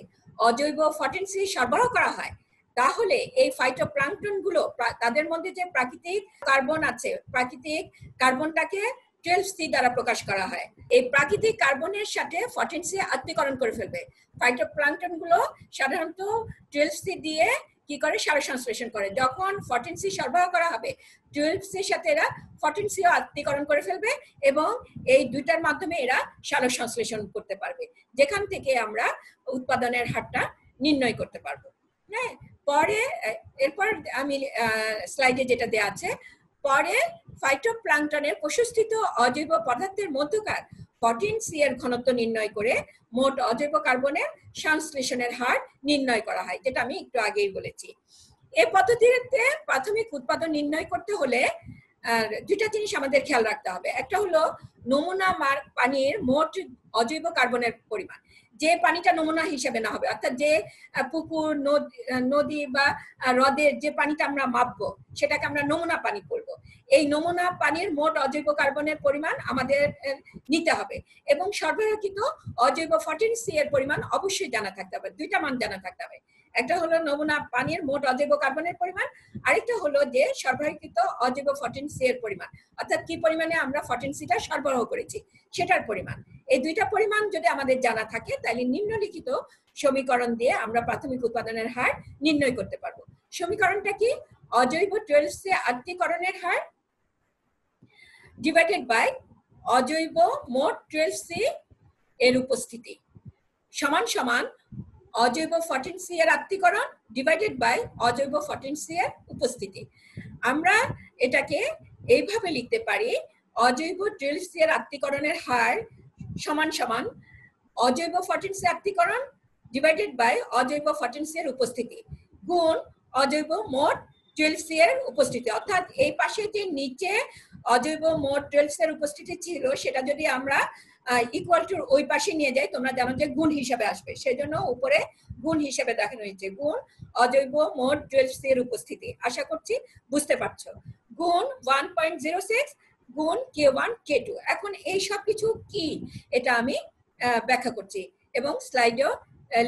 অজৈব 14C সরবরাহ করা হয়, তাহলে এই ফাইটোপ্লাঙ্কটন গুলো তাদের মধ্যে যে প্রাকৃতিক কার্বন আছে, প্রাকৃতিক কার্বনটাকে 12C দ্বারা প্রকাশ করা হয়। এই প্রাকৃতিক কার্বনের সাথে 14C আত্মীকরণ করে ফেলবে। ফাইটোপ্লাঙ্কটন গুলো সাধারণত 12C দিয়ে কি করে, সার সংশ্লেষণ করে। যখন 14C সরবরাহ করা হবে, 12C এর সাথে এরা 14C আত্মীকরণ করে ফেলবে এবং এই দুইটার মাধ্যমে এরা সার সংশ্লেষণ করতে পারবে, যেখান থেকে আমরা উৎপাদনের হারটা নির্ণয় করতে পারবো। হ্যাঁ, পরে এরপর আমি স্লাইডে যেটা দেয়া আছে, পরে ফাইটোপ্লাঙ্কটনের প্রশস্তিত অজৈব পদার্থের মধ্যকার 14C এর ঘনত্ব নির্ণয় করে মোট অজৈব কার্বনের সংশ্লেষণের হার নির্ণয় করা হয়, যেটা আমি একটু আগেই বলেছি। এই পদ্ধতিতে প্রাথমিক উৎপাদন নির্ণয় করতে হলে দুইটা জিনিস আমাদের খেয়াল রাখতে হবে। একটা হলো নমুনা পানির মোট অজৈব কার্বনের পরিমাণ, যে পানিটা নমুনা হিসেবে না হবে, অর্থাৎ যে পুকুর, নদী বা হ্রদের যে পানিটা আমরা মাপবো সেটাকে আমরা নমুনা পানি বলবো। এই নমুনা পানির মোট অজৈব কার্বনের পরিমাণ আমাদের নিতে হবে এবং সরবরাহকৃত অজৈব 14C এর পরিমাণ অবশ্যই জানা থাকতে হবে। দুইটা মান জানা থাকতে হবে, একটা হলো নমুনা পানির মোট অজৈব কার্বনের পরিমাণ, আরেকটা হলো যে সরবরাহকৃত অজৈব 14C এর পরিমাণ, অর্থাৎ কি পরিমাণে আমরা 14Cটা সরবরাহ করেছি সেটার পরিমাণ। এই দুইটা পরিমাণ যদি আমাদের জানা থাকে, তাহলে নিম্নলিখিত সমীকরণ দিয়ে আমরা প্রাথমিক উৎপাদনের হার নির্ণয় করতে পারবো। সমীকরণটা কি? অজৈব 12C আত্মীকরণের হার ডিভাইডেড বাই অজৈব মোট 12C এর উপস্থিতি সমান সমান অজৈব 14C এর আত্মীকরণ ডিভাইডেড বাই অজৈব 14C এর উপস্থিতি। আমরা এটাকে এইভাবে লিখতে পারি, অজৈব 12C এর আত্মীকরণের হার সমান সমান অজৈব 14C আত্মীকরণ ডিভাইডেড বাই অজৈব 14C এর উপস্থিতি গুণ অজৈব মোট 12C এর উপস্থিতি। অর্থাৎ এই পাশে যে নিচে অজৈব মোট 12C এর উপস্থিতি ছিল, সেটা যদি আমরা ইকুয়াল টু ওই পাশে নিয়ে যাই, তোমরা জানো যে গুণ হিসাবে আসবে, সেজন্য উপরে গুণ হিসাবে দেখানো হয়েছে, গুণ অজৈব মোট 12C এর উপস্থিতি। আশা করছি বুঝতে পারছো। গুণ 1.06 গুণ K1 K2। এখন এই সব কিছু কি এটা আমি ব্যাখ্যা করছি এবং স্লাইডেও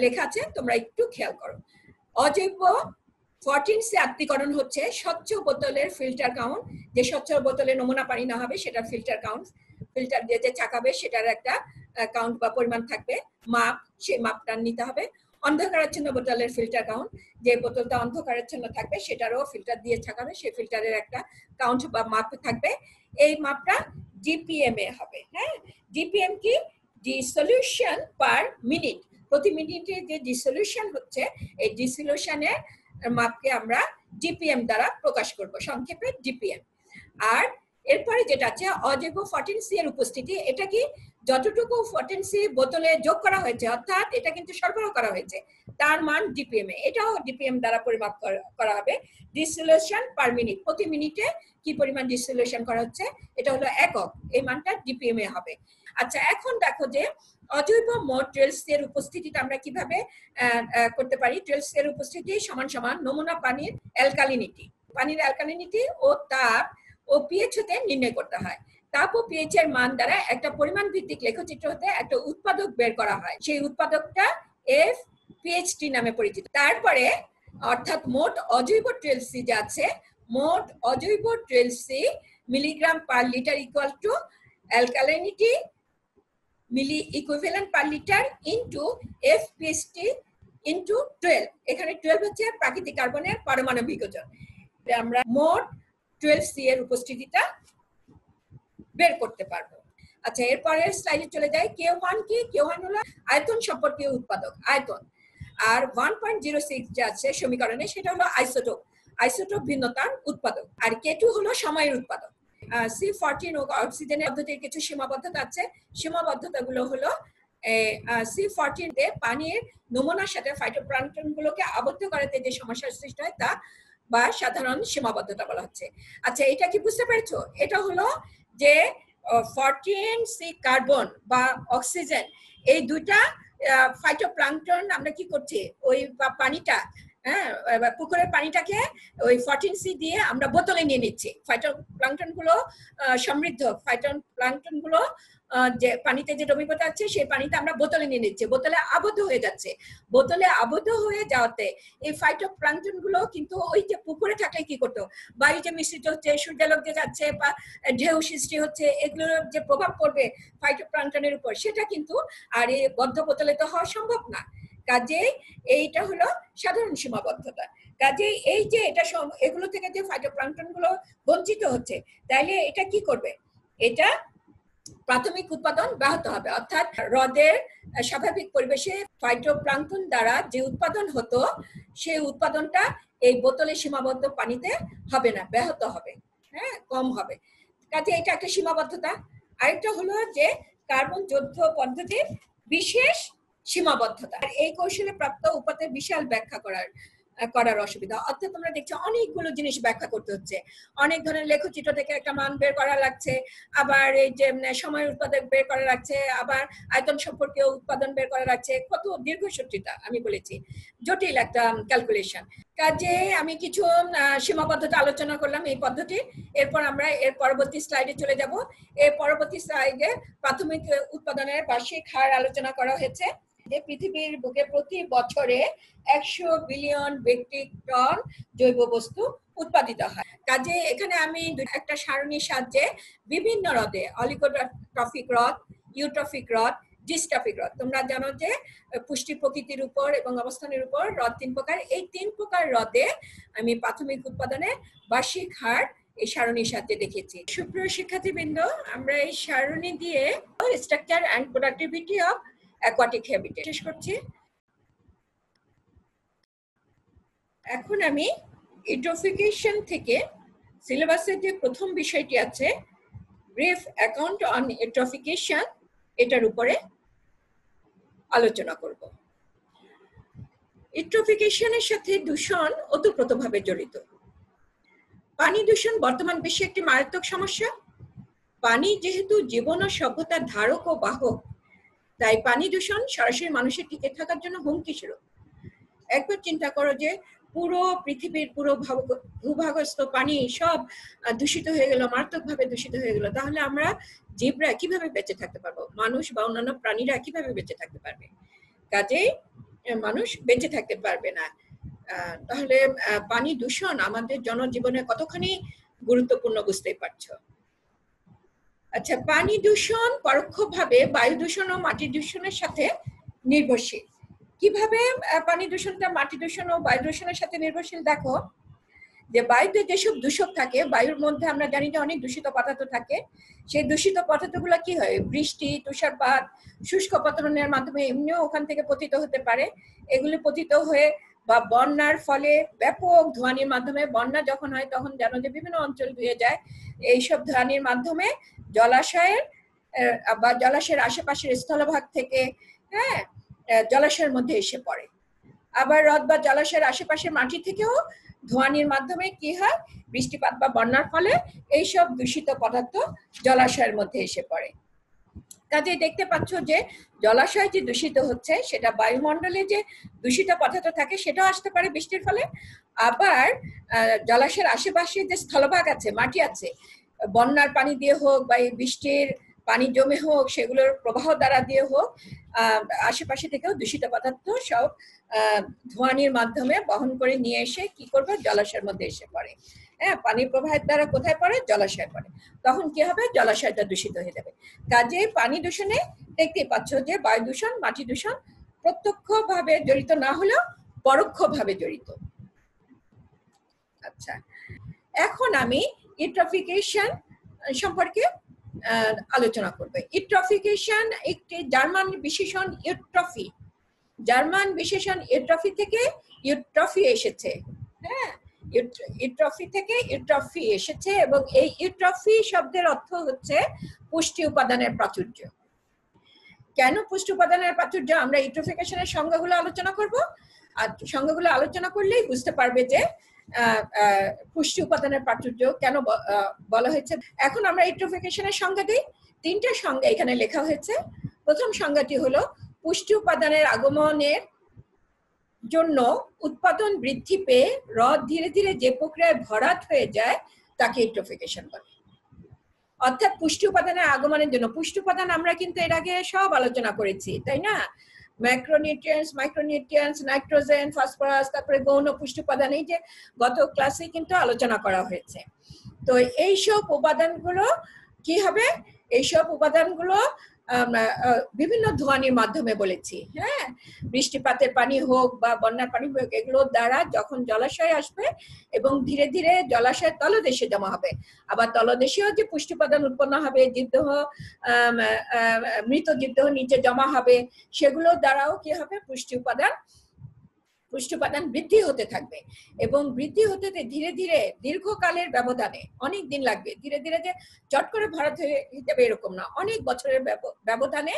লেখা আছে, তোমরা একটু খেয়াল করো। অজৈব 14C আত্মীকরণ হচ্ছে স্বচ্ছ বোতলের ফিল্টার কাউন্ট, যে স্বচ্ছ বোতলে নমুনা পানি না হবে সেটা ফিল্টার কাউন্ট, ফিল্টার দিয়ে যে ছাকাবে সেটার একটা কাউন্ট বা পরিমাণ থাকবে, মাপ, সেই মাপটা নিতে হবে। অন্ধকারাচ্ছন্ন বোতলের ফিল্টার কাউন্ট, যে বোতলটা অন্ধকারাচ্ছন্ন থাকবে সেটারও ফিল্টার দিয়ে ছাকাবে, সেই ফিল্টারের একটা কাউন্ট বা মাপ থাকবে। এই মাপটা GPM এ হবে। হ্যাঁ, GPM কি? ডিসলিউশন পার মিনিট, প্রতি মিনিটে যে ডিসলিউশন হচ্ছে এই ডিসলিউশনের মাপকে আমরা GPM দ্বারা প্রকাশ করব, সংক্ষেপে GPM। আর এরপরে যেটা আছে অজৈব 14C এর উপস্থিতি, এটা কি? যতটুকু পটেন্সি বোতলে যোগ করা হয়েছে, অর্থাৎ এটা কিন্তু সরবরাহ করা হয়েছে, তার মান ডিপিএম এ। এটাও ডিপিএম দ্বারা পরিমাপ করা হবে। ডিস্টিলেশন পার মিনিট, প্রতি মিনিটে কি পরিমাণ ডিস্টিলেশন করা হচ্ছে, এটা হলো একক, এই মানটা ডিপিএম এ হবে। আচ্ছা, এখন দেখো যে অজৈব মোট ট্রেলস এর উপস্থিতিটা আমরা কিভাবে করতে পারি। ট্রেলস এর উপস্থিতি সমান সমান নমুনা পানির অ্যালকালিনিটি, পানির অ্যালকালিনিটি ও তাপ ও পিএইচ হতে নির্ণয় করতে হয়। তাপ ও পিএইচ এর মান দ্বারা একটা পরিমাণ ভিত্তিক লেখচিত্র হতে একটা উৎপাদক বের করা হয়, সেই উৎপাদকটা এফ পিএইচটি নামে পরিচিত। তারপরে অর্থাৎ মোট অজৈব ট্রেলসি যা আছে, মোট অজৈব ট্রেলসি milligram per litre equal to alkalinity milli equivalent per litre into F PHT into 12। এখানে 12 হচ্ছে প্রাকৃতিক কার্বনের পারমাণবিক ওজন। আমরা মোট 12C এর উপস্থিতিটা বের করতে পারবো। আচ্ছা, এরপরের স্লাইডে চলে যাই। K1 কি? K1 হলো আয়তন সম্পর্কীয় উৎপাদক, আয়তন। আর 1.06 যা আছে সমীকরণে, সেটা হলো আইসোটোপ, আইসোটোপ ভিন্নতার উৎপাদক। আর K2 হলো সময়ের উৎপাদক। C14 অক্সিজেনের পদ্ধতির কিছু সীমাবদ্ধতা আছে। সীমাবদ্ধতাগুলো হলো C14 তে পানির নমুনার সাথে ফাইটোপ্লাঙ্কটন গুলোকে আবদ্ধ করাতে যে সমস্যার সৃষ্টি হয় তা বা সাধারণ সীমাবদ্ধতা বলা হচ্ছে। আচ্ছা, এটা কি বুঝতে পেরেছো? এটা হলো যে 14C কার্বন বা অক্সিজেন, এই দুইটা ফাইটোপ্লাঙ্কটন আমরা কি করছি, ওই পানিটা, হ্যাঁ, পুকুরের পানিটাকে ওই 14C দিয়ে আমরা বোতলে নিয়ে নিচ্ছি। ফাইটোপ্লাঙ্কটন গুলো সমৃদ্ধ, ফাইটোপ্লাঙ্কটন গুলো যে পানিতে যে দ্রবীভূত আছে, সেই পানিতে আমরা বোতলে নিয়ে নিচ্ছি, বোতলে আবদ্ধ হয়ে যাচ্ছে। বোতলে আবদ্ধ হয়ে যাওয়াতে এই ফাইটোপ্লাঙ্কটন গুলো কিন্তু ওই যে পুকুরে থাকলে কি করতো, বায়ু যে মিশ্রিত হচ্ছে, সূর্যালোক যে যাচ্ছে বা ঢেউ সৃষ্টি হচ্ছে, এগুলোর যে প্রভাব পড়বে ফাইটোপ্লাঙ্কটনের উপর, সেটা কিন্তু আর এই বদ্ধ বোতলে তো হওয়া সম্ভব না। কাজেই এইটা হলো সাধারণ সীমাবদ্ধতা। কাজেই এই যে এটা এগুলো থেকে যে ফাইটোপ্লাঙ্কটন গুলো বঞ্চিত হচ্ছে, তাইলে এটা কি করবে, এটা প্রাথমিক উৎপাদন ব্যাহত হবে। অর্থাৎ হ্রদের স্বাভাবিক পরিবেশে ফাইটোপ্লাঙ্কটন দ্বারা যে উৎপাদন হতো, সেই উৎপাদনটা এই বোতলে সীমাবদ্ধ পানিতে হবে না, ব্যাহত হবে, হ্যাঁ, কম হবে। কাজে এটা একটা সীমাবদ্ধতা। আরেকটা হলো যে কার্বন যৌথ পদ্ধতির বিশেষ সীমাবদ্ধতা। আর এই কৌশলে প্রাপ্ত উপাত্তের বিশাল ব্যাখ্যা করার অসুবিধা। অর্থাৎ তোমরা দেখছো অনেকগুলো জিনিস ব্যাখ্যা করতে হচ্ছে, অনেক ধরনের লেখচিত্র থেকে একটা মান বের করা লাগছে, আবার এই যে সময় উৎপাদক বের করা লাগছে, আবার আয়তন সম্পর্কীয় উৎপাদন বের করা লাগছে। কত দীর্ঘসূত্রিতা, আমি বলেছি জটিল একটা ক্যালকুলেশন। কাজে আমি কিছু সীমাবদ্ধতা আলোচনা করলাম এই পদ্ধতি। এরপর আমরা এর পরবর্তী স্লাইডে চলে যাব। এর পরবর্তী স্লাইডে প্রাথমিক উৎপাদনের বার্ষিক হার আলোচনা করা হয়েছে। যে পৃথিবীর বুকে প্রতি বছরে 100 বিলিয়ন মেট্রিক টন জৈব বস্তু উৎপাদিত হয়। কাজে এখানে আমি একটা সারণীর সাহায্যে বিভিন্ন হ্রদে, অলিগোট্রফিক হ্রদ, ইউট্রফিক হ্রদ, ডিস্ট্রফিক হ্রদ, তোমরা জানো যে পুষ্টি প্রকৃতির উপর এবং অবস্থানের উপর হ্রদ 3 প্রকার, এই 3 প্রকার হ্রদে আমি প্রাথমিক উৎপাদনের বার্ষিক হার এই সারণীর সাথে দেখেছি। সুপ্রিয় শিক্ষার্থীবৃন্দ, আমরা এই সারণী দিয়ে structure and productivity of aquatic habitat শেষ করছি। এখন আমি ইউট্রফিকেশন থেকে সিলেবাসের যে প্রথম বিষয়টি আছে, ব্রিফ অ্যাকাউন্ট অন ইউট্রফিকেশন, এটার উপরে আলোচনা করব। ইউট্রফিকেশনের সাথে দূষণ ওতপ্রোতভাবে জড়িত। পানি দূষণ বর্তমান বিশ্বে একটি মারাত্মক সমস্যা। পানি যেহেতু জীবন ও সভ্যতার ধারক ও বাহক, তাই পানি দূষণ সরাসরি মানুষের টিকে থাকার জন্য হুমকি স্বরূপ। একবার চিন্তা করো যে পুরো পৃথিবীর পুরো ভূভাগস্থ পানি সব দূষিত হয়ে গেল, মারাত্মকভাবে দূষিত হয়ে গেল, তাহলে আমরা জীবরা কিভাবে বেঁচে থাকতে পারবো, মানুষ বা অন্যান্য প্রাণীরা কিভাবে বেঁচে থাকতে পারবে? কাজেই মানুষ বেঁচে থাকতে পারবে না। তাহলে পানি দূষণ আমাদের জনজীবনে কতখানি গুরুত্বপূর্ণ বুঝতেই পারছো। আচ্ছা, পানি দূষণ পরোক্ষভাবে বায়ু দূষণ ও মাটি দূষণের সাথে নির্ভরশীল। কিভাবে পানি দূষণটা মাটি দূষণ ও বায়ু দূষণের সাথে নির্ভরশীল? দেখো যে বায়ুতে যেসব দূষক থাকে, বায়ুর মধ্যে আমরা জানি যে অনেক দূষিত পদার্থ থাকে। সেই দূষিত পদার্থগুলো কি হয়, বৃষ্টি, তুষারপাত, শুষ্ক পতনের মাধ্যমে এমনিও ওখান থেকে পতিত হতে পারে। এগুলি পতিত হয়ে বা বন্যার ফলে ব্যাপক ধোঁয়ানির মাধ্যমে, বন্যা যখন হয় তখন জানো যে বিভিন্ন অঞ্চল ধুয়ে যায়, এইসব ধোঁয়ানির মাধ্যমে জলাশয়ের বা জলাশয়ের আশেপাশের স্থলভাগ থেকে, হ্যাঁ, জলাশয়ের মধ্যে এসে পড়ে। আবার হ্রদ বা জলাশয়ের আশেপাশের মাটি থেকেও ধোঁয়ানির মাধ্যমে কি হয়, বৃষ্টিপাত বা বন্যার ফলে এইসব দূষিত পদার্থ জলাশয়ের মধ্যে এসে পড়ে। কাজে দেখতে পাচ্ছ যে জলাশয় যে দূষিত হচ্ছে, সেটা বায়ুমণ্ডলে যে দূষিত পদার্থ থাকে সেটাও আসতে পারে বৃষ্টির ফলে। আবার জলাশয়ের আশেপাশে যে স্থলভাগ আছে, মাটি আছে, বন্যার পানি দিয়ে হোক বা এই বৃষ্টির পানি জমে হোক, সেগুলোর প্রবাহ দ্বারা দিয়ে হোক, আশেপাশে থেকেও দূষিত পদার্থ সব ধোঁয়ানির মাধ্যমে বহন করে নিয়ে এসে কি করবে, জলাশয়ের মধ্যে এসে পড়ে। হ্যাঁ, পানি প্রবাহের দ্বারা কোথায় পড়ে, জলাশয়ে পড়ে। তখন কি হবে, জলাশয়টা দূষিত হয়ে যাবে। কাজে পানি দূষণে দেখতেই পাচ্ছ যে বায়ু দূষণ, মাটি দূষণ প্রত্যক্ষভাবে জড়িত না হলেও পরোক্ষভাবে জড়িত। আচ্ছা, এখন আমি ইউট্রফিকেশন সম্পর্কে আলোচনা করব। ইউট্রফিকেশন একটি জার্মান বিশেষণ, ইউট্রফি, জার্মান বিশেষণ ইউট্রফি থেকে ইউট্রফি এসেছে। হ্যাঁ, ইউট্রফি থেকে ইউট্রফি এসেছে এবং এই ইউট্রফি শব্দের অর্থ হচ্ছে পুষ্টি উপাদানের প্রাচুর্য। কেন পুষ্টি উপাদানের প্রাচুর্য, আমরা ইউট্রফিকেশনের সংজ্ঞাগুলো আলোচনা করব, আর সংজ্ঞাগুলো আলোচনা করলেই বুঝতে পারবে যে পুষ্টি উপাদানের প্রাচুর্য কেন বলা হয়েছে। এখন আমরা ইউট্রফিকেশনের সংজ্ঞা দিই। 3টে সংজ্ঞা এখানে লেখা হয়েছে। প্রথম সংজ্ঞাটি হলো পুষ্টি উপাদানের আগমনের জন্য উৎপাদন বৃদ্ধি পেয়ে হ্রদ ধীরে ধীরে যে প্রক্রিয়ায় ভরাট হয়ে যায় তাকে ইউট্রফিকেশন বলে। অর্থাৎ পুষ্টি উপাদানের আগমনের জন্য, পুষ্টি উপাদান আমরা কিন্তু এর আগে সব আলোচনা করেছি, তাই না? ম্যাক্রোনিউট্রিয়েন্টস, মাইক্রোনিউট্রিয়েন্টস, নাইট্রোজেন, ফসফরাস, তারপরে গৌণ পুষ্টি উপাদান, এই যে গত ক্লাসে কিন্তু আলোচনা করা হয়েছে। তো এইসব উপাদানগুলো কি হবে, এইসব উপাদানগুলো বিভিন্ন ধোঁয়ানির মাধ্যমে বলেছি। হ্যাঁ, বৃষ্টিপাতের পানি হোক বা বন্যার পানি হোক, এগুলোর দ্বারা যখন জলাশয় আসবে এবং ধীরে ধীরে জলাশয়ের তলদেশে জমা হবে, আবার তলদেশেও যে পুষ্টি উপাদান উৎপন্ন হবে, জীবদেহ, মৃত জীবদেহ নিচে জমা হবে, সেগুলোর দ্বারাও কি হবে, পুষ্টি উপাদান বৃদ্ধি হতে থাকবে। এবং বৃদ্ধি হতে ধীরে ধীরে দীর্ঘকালের ব্যবধানে, অনেক দিন লাগবে, ধীরে ধীরে যে চট করে ভরাট হয়ে যাবে এরকম না, অনেক বছরের ব্যবধানে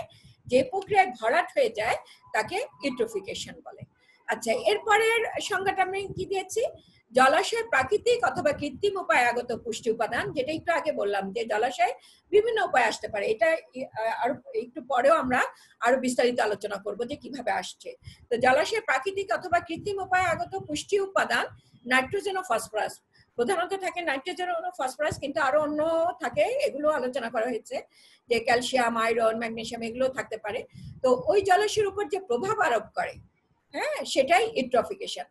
যে প্রক্রিয়ায় ভরাট হয়ে যায় তাকে ইউট্রফিকেশন বলে। আচ্ছা, এরপরের সংজ্ঞাটা আমি কি দিয়েছি, জলাশয় প্রাকৃতিক অথবা কৃত্রিম উপায়ে আগত পুষ্টি উপাদান, যেটা একটু আগে বললাম যে জলাশয় বিভিন্ন উপায়ে আসতে পারে। এটা আর একটু পরেও আমরা আরো বিস্তারিত আলোচনা করব যে কিভাবে আসছে। তো জলাশয় প্রাকৃতিক অথবা কৃত্রিম উপায়ে আগত পুষ্টি উপাদান নাইট্রোজেন ও ফসফরাস, প্রধানত থাকে নাইট্রোজেন ও ফসফরাস, কিন্তু আরো অন্য থাকে, এগুলো আলোচনা করা হয়েছে, যে ক্যালসিয়াম, আয়রন, ম্যাগনেসিয়াম, এগুলো থাকতে পারে। তো ওই জলাশয়ের উপর যে প্রভাব আরোপ করে, হ্যাঁ, সেটাই ইউট্রফিকেশন।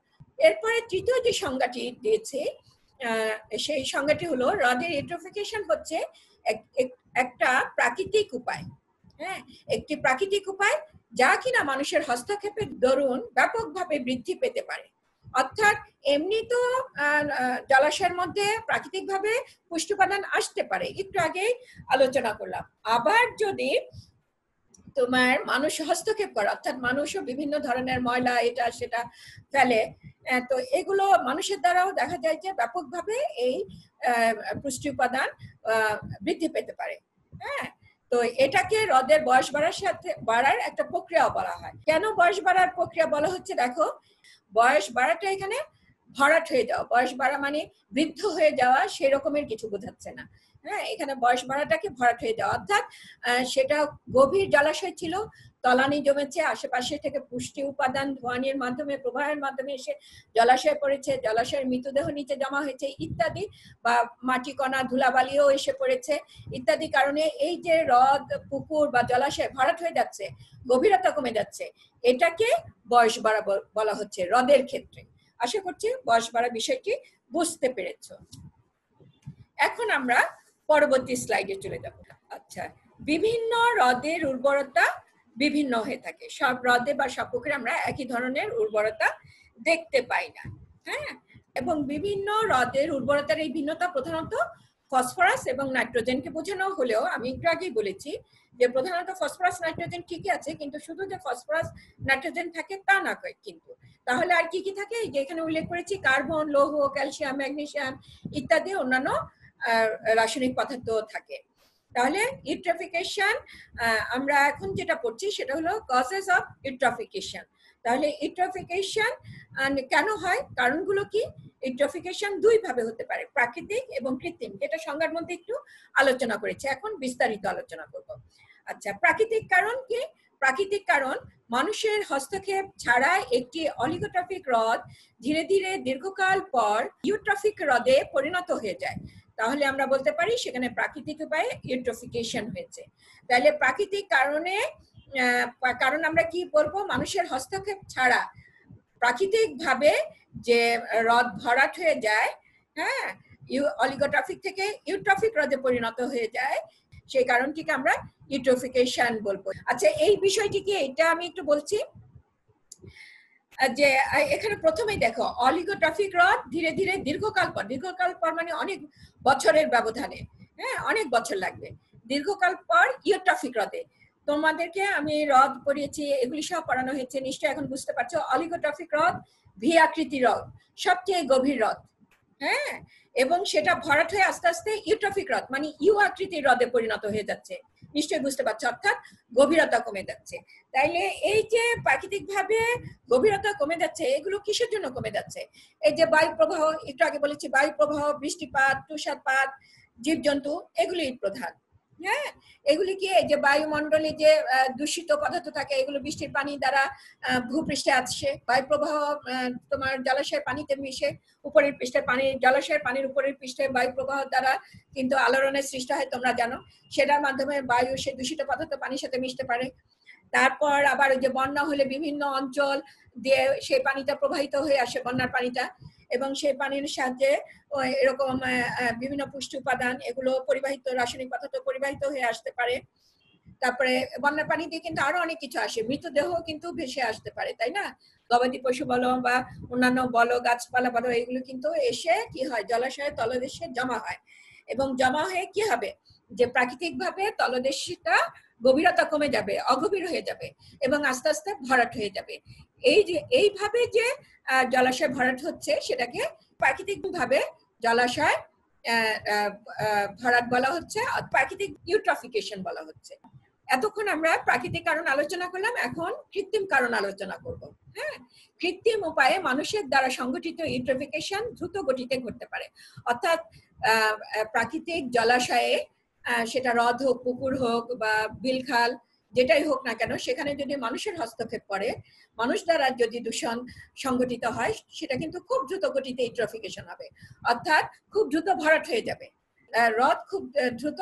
এরপরে তৃতীয় যে সংজ্ঞাটি দিয়েছে, সেই সংজ্ঞাটি হলো হ্রদের ইউট্রফিকেশন হচ্ছে একটা প্রাকৃতিক উপায়। হ্যাঁ, একটি প্রাকৃতিক উপায় যা কিনা মানুষের হস্তক্ষেপের দরুন ব্যাপকভাবে বৃদ্ধি পেতে পারে। অর্থাৎ এমনি তো জলাশয়ের মধ্যে প্রাকৃতিকভাবে পুষ্টি উপাদান আসতে পারে, একটু আগেই আলোচনা করলাম। আবার যদি তোমার মানুষ হস্তক্ষেপ করে, অর্থাৎ মানুষও বিভিন্ন ধরনের ময়লা এটা সেটা ফেলে, তো এগুলো মানুষের দ্বারাও দেখা যায় যে ব্যাপকভাবে এই পুষ্টি উপাদান বৃদ্ধি পেতে পারে। হ্যাঁ, তো এটাকে হ্রদের বয়স বাড়ার একটা প্রক্রিয়া বলা হয়। কেন বয়স বাড়ার প্রক্রিয়া বলা হচ্ছে, দেখো, বয়স বাড়াটা এখানে ভরাট হয়ে যাওয়া, বয়স বাড়া মানে বৃদ্ধ হয়ে যাওয়া সেরকমের কিছু বোঝাচ্ছে না। হ্যাঁ, এখানে বয়স বাড়াটাকে ভরাট হয়ে যাওয়া, অর্থাৎ সেটা গভীর জলাশয় ছিল, তলানি জমেছে, আশেপাশে থেকে পুষ্টি উপাদান ধোঁয়ানির মাধ্যমে, প্রবাহের মাধ্যমে এসে জলাশয়ে পড়েছে, জলাশয়ের মৃতদেহ নিচে জমা হয়েছে ইত্যাদি, বা মাটি কণা ধুলাবালিও এসে পড়েছে ইত্যাদি কারণে এই যে হ্রদ, পুকুর বা জলাশয় ভরাট হয়ে যাচ্ছে, গভীরতা কমে যাচ্ছে, এটাকে বয়স বাড়া বলা হচ্ছে হ্রদের ক্ষেত্রে। আশা করছি বয়স বাড়া বিষয়টি বুঝতে পেরেছ। এখন আমরা পরবর্তী স্লাইডে চলে যাব। আচ্ছা, বিভিন্ন হ্রদের উর্বরতা বিভিন্ন হয়ে থাকে, সব হ্রদে বা সব পুকুরে আমরা একই ধরনের উর্বরতা দেখতে পাই না। হ্যাঁ, এবং বিভিন্ন হ্রদের উর্বরতার এই ভিন্নতা প্রধানত ফসফরাস এবং নাইট্রোজেনকে বোঝানো হলেও আমি একটু আগেই বলেছি যে প্রধানত ফসফরাস নাইট্রোজেন ঠিকই আছে, কিন্তু শুধু যে ফসফরাস নাইট্রোজেন থাকে তা না, কিন্তু তাহলে আর কি কি থাকে, যে এখানে উল্লেখ করেছি কার্বন, লৌহ, ক্যালসিয়াম, ম্যাগনেসিয়াম ইত্যাদি অন্যান্য রাসায়নিক পদার্থ থাকে। তাহলে ইউট্রফিকেশন আমরা এখন যেটা পড়ছি সেটা হলো কজেস অফ ইউট্রফিকেশন। তাহলে ইউট্রফিকেশন কেন হয়, কারণগুলো কি? ইউট্রফিকেশন দুই ভাবে হতে পারে, প্রাকৃতিক এবং কৃত্রিম, যেটা সংজ্ঞার মধ্যে একটু আলোচনা করেছি, এখন বিস্তারিত আলোচনা করব। আচ্ছা, প্রাকৃতিক কারণ কি? প্রাকৃতিক কারণ মানুষের হস্তক্ষেপ ছাড়া একটি অলিগোট্রফিক হ্রদ ধীরে ধীরে দীর্ঘকাল পর ইউট্রফিক হ্রদে পরিণত হয়ে যায়। তাহলে আমরা বলতে পারি সেখানে প্রাকৃতিক উপায়ে ইউট্রফিকেশন হয়েছে। তাহলে প্রাকৃতিক কারণে কারণ আমরা কি বলবো, মানুষের হস্তক্ষেপ ছাড়া প্রাকৃতিক ভাবে যে হ্রদ ভরাট হয়ে যায়, হ্যাঁ, অলিগোট্রফিক থেকে ইউট্রফিক হ্রদে পরিণত হয়ে যায়, সেই কারণটিকে আমরা ইউট্রফিকেশন বলবো। আচ্ছা, এই বিষয়টি কি, এটা আমি একটু বলছি যে এখানে প্রথমেই দেখো, অলিগোট্রফিক হ্রদ ধীরে ধীরে দীর্ঘকাল পর মানে অনেক বছরের ব্যবধানে, হ্যাঁ, অনেক বছর লাগবে, দীর্ঘকাল পর ইউট্রফিক হ্রদে। তোমাদেরকে আমি হ্রদ পড়িয়েছি, এগুলি সব পড়ানো হয়েছে, নিশ্চয়ই এখন বুঝতে পারছো। অলিগোট্রফিক হ্রদ ভি আকৃতি হ্রদ, সবচেয়ে গভীর হ্রদ, হ্যাঁ, এবং সেটা ভরাট হয়ে আস্তে আস্তে ইউট্রফিক হ্রদ মানে ইউ আকৃতির হ্রদে পরিণত হয়ে যাচ্ছে, নিশ্চয়ই বুঝতে পারছো, অর্থাৎ গভীরতা কমে যাচ্ছে। তাইলে এই যে প্রাকৃতিক ভাবে গভীরতা কমে যাচ্ছে, এগুলো কিসের জন্য কমে যাচ্ছে? এই যে বায়ু প্রবাহ, একটু আগে বলেছি, বায়ু প্রবাহ, বৃষ্টিপাত, তুষারপাত, জীবজন্তু, এগুলি প্রধান। হ্যাঁ, এগুলি কি, এই যে বায়ুমণ্ডলে যে দূষিত পদার্থ থাকে, এগুলো বৃষ্টির পানি দ্বারা ভূপৃষ্ঠে আসছে, বায়ু প্রবাহ তোমার জলাশয়ের পানিতে মিশে উপরের পৃষ্ঠে পানি, জলাশয়ের পানির উপরের পৃষ্ঠে বায়ু প্রবাহ দ্বারা কিন্তু আলোড়নের সৃষ্টি হয়, তোমরা জানো, সেটার মাধ্যমে বায়ু সে দূষিত পদার্থ পানির সাথে মিশতে পারে। তারপর আবার ওই যে বন্যা হলে বিভিন্ন অঞ্চল দিয়ে সেই পানিটা প্রবাহিত হয়ে আসে, বন্যার পানিটা, এবং সেই পানির সাহায্যে এরকম বিভিন্ন পুষ্টি উপাদান, এগুলো পরিবাহিত, রাসায়নিক পদার্থ পরিবাহিত হয়ে আসতে পারে। তারপরে বন্যার পানি দিয়ে কিন্তু আরো অনেক কিছু আসে, মৃতদেহ কিন্তু ভেসে আসতে পারে, তাই না? গবাদি পশু বলো বা অন্যান্য বলো, গাছপালা বলো, এগুলো কিন্তু এসে কি হয়, জলাশয়ের তলদেশে জমা হয়, এবং জমা হয়ে কি হবে, যে প্রাকৃতিক ভাবে তলদেশটা গভীরতা কমে যাবে, অগভীর হয়ে যাবে, এবং আস্তে আস্তে ভরাট হয়ে যাবে। এই যে এইভাবে যে জলাশয় ভরাট হচ্ছে, সেটাকে প্রাকৃতিক ভাবে জলাশয় ভরাট বলা হচ্ছে, প্রাকৃতিক ইউট্রফিকেশন বলা হচ্ছে। এতক্ষণ আমরা প্রাকৃতিক কারণ আলোচনা করলাম, এখন কৃত্রিম কারণ আলোচনা করব। হ্যাঁ, কৃত্রিম উপায়ে মানুষের দ্বারা সংগঠিত ইউট্রফিকেশন দ্রুত গতিতে ঘটতে পারে, অর্থাৎ প্রাকৃতিক জলাশয়ে, সেটা হ্রদ হোক, পুকুর হোক বা বিলখাল, যেটাই হোক না কেন, সেখানে যদি মানুষের হস্তক্ষেপ করে, মানুষ দ্বারা যদি দূষণ সংগঠিত হয়, সেটা কিন্তু খুব দ্রুত গতিতে ইউট্রফিকেশন হবে, অর্থাৎ খুব দ্রুত ভরাট হয়ে যাবে, হ্রদ খুব দ্রুত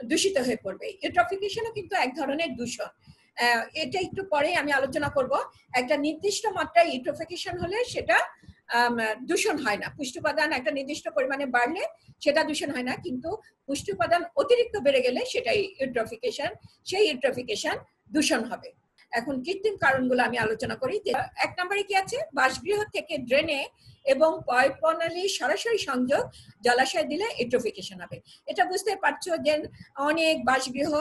দূষিত হয়ে পড়বে। ইউট্রফিকেশনও কিন্তু এক ধরনের দূষণ, এটা একটু পরে আমি আলোচনা করব। একটা নির্দিষ্ট মাত্রায় ইউট্রফিকেশন হলে সেটা দূষণ হয় না, পুষ্টি উপাদান একটা নির্দিষ্ট পরিমাণে বাড়লে সেটা দূষণ হয় না, কিন্তু পুষ্টি উপাদান অতিরিক্ত বেড়ে গেলে সেটাই ইউট্রফিকেশন, সেই ইউট্রফিকেশন দূষণ হবে। এখন কৃত্রিম কারণগুলো আমি আলোচনা করি। যে এক নম্বরে কি আছে, বাসগৃহ থেকে ড্রেনে এবং পয় প্রণালী সরাসরি সংযোগ জলাশয় দিলে ইউট্রফিকেশন হবে। এটা বুঝতে পারছো যে অনেক বাসগৃহ,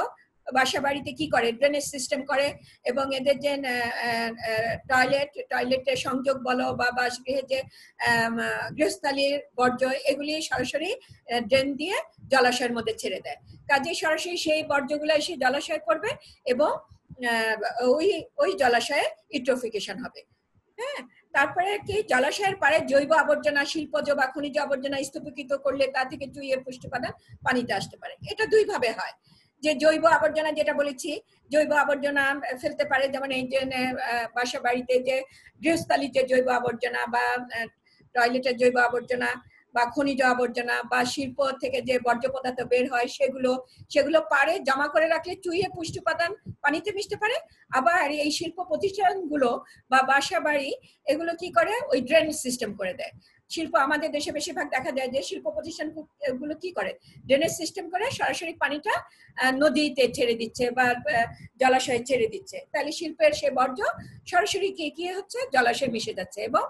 বাসা বাড়িতে কি করে, ড্রেনেজ সিস্টেম করে, এবং এদের যে টয়লেটের সংযোগ বলো বা বাসগৃহে যে গৃহস্থালীর বর্জ্য, এগুলি সরাসরি ড্রেন দিয়ে জলাশয়ের মধ্যে ছেড়ে দেয়, কাজে সরাসরি সেই বর্জ্যগুলো এসে জলাশয়ে পড়বে, এবং ওই জলাশয়ে ইউট্রফিকেশন হবে। হ্যাঁ, তারপরে কি, জলাশয়ের পাড়ে জৈব আবর্জনা, শিল্পজ বা খনিজ আবর্জনা স্তূপীকৃত করলে তা থেকে চুইয়ের পুষ্টি উপাদান পানিতে আসতে পারে। এটা দুই ভাবে হয়, যে জৈব আবর্জনা যেটা বলেছি, জৈব আবর্জনা ফেলতে পারে, যেমন এই যে বাসা বাড়িতে যে গৃহস্থালীর যে জৈব আবর্জনা বা টয়লেটের জৈব আবর্জনা বা খনিজ আবর্জনা বা শিল্প থেকে যে বর্জ্য পদার্থ বের হয়, সেগুলো পারে জমা করে রাখলে চুইয়ে পুষ্টি উপাদান পানিতে মিশতে পারে। আবার এই শিল্প প্রতিষ্ঠানগুলো বা বাসা বাড়ি, এগুলো কি করে, ওই ড্রেনেজ সিস্টেম করে দেয়। শিল্প, আমাদের দেশে বেশিরভাগ দেখা যায় যে শিল্প প্রতিষ্ঠানগুলো কি করে, ড্রেনেজ সিস্টেম করে সরাসরি পানিটা নদীতে ছেড়ে দিচ্ছে বা জলাশয়ে ছেড়ে দিচ্ছে, তাহলে শিল্পের সে বর্জ্য সরাসরি কি হচ্ছে, জলাশয়ে মিশে যাচ্ছে এবং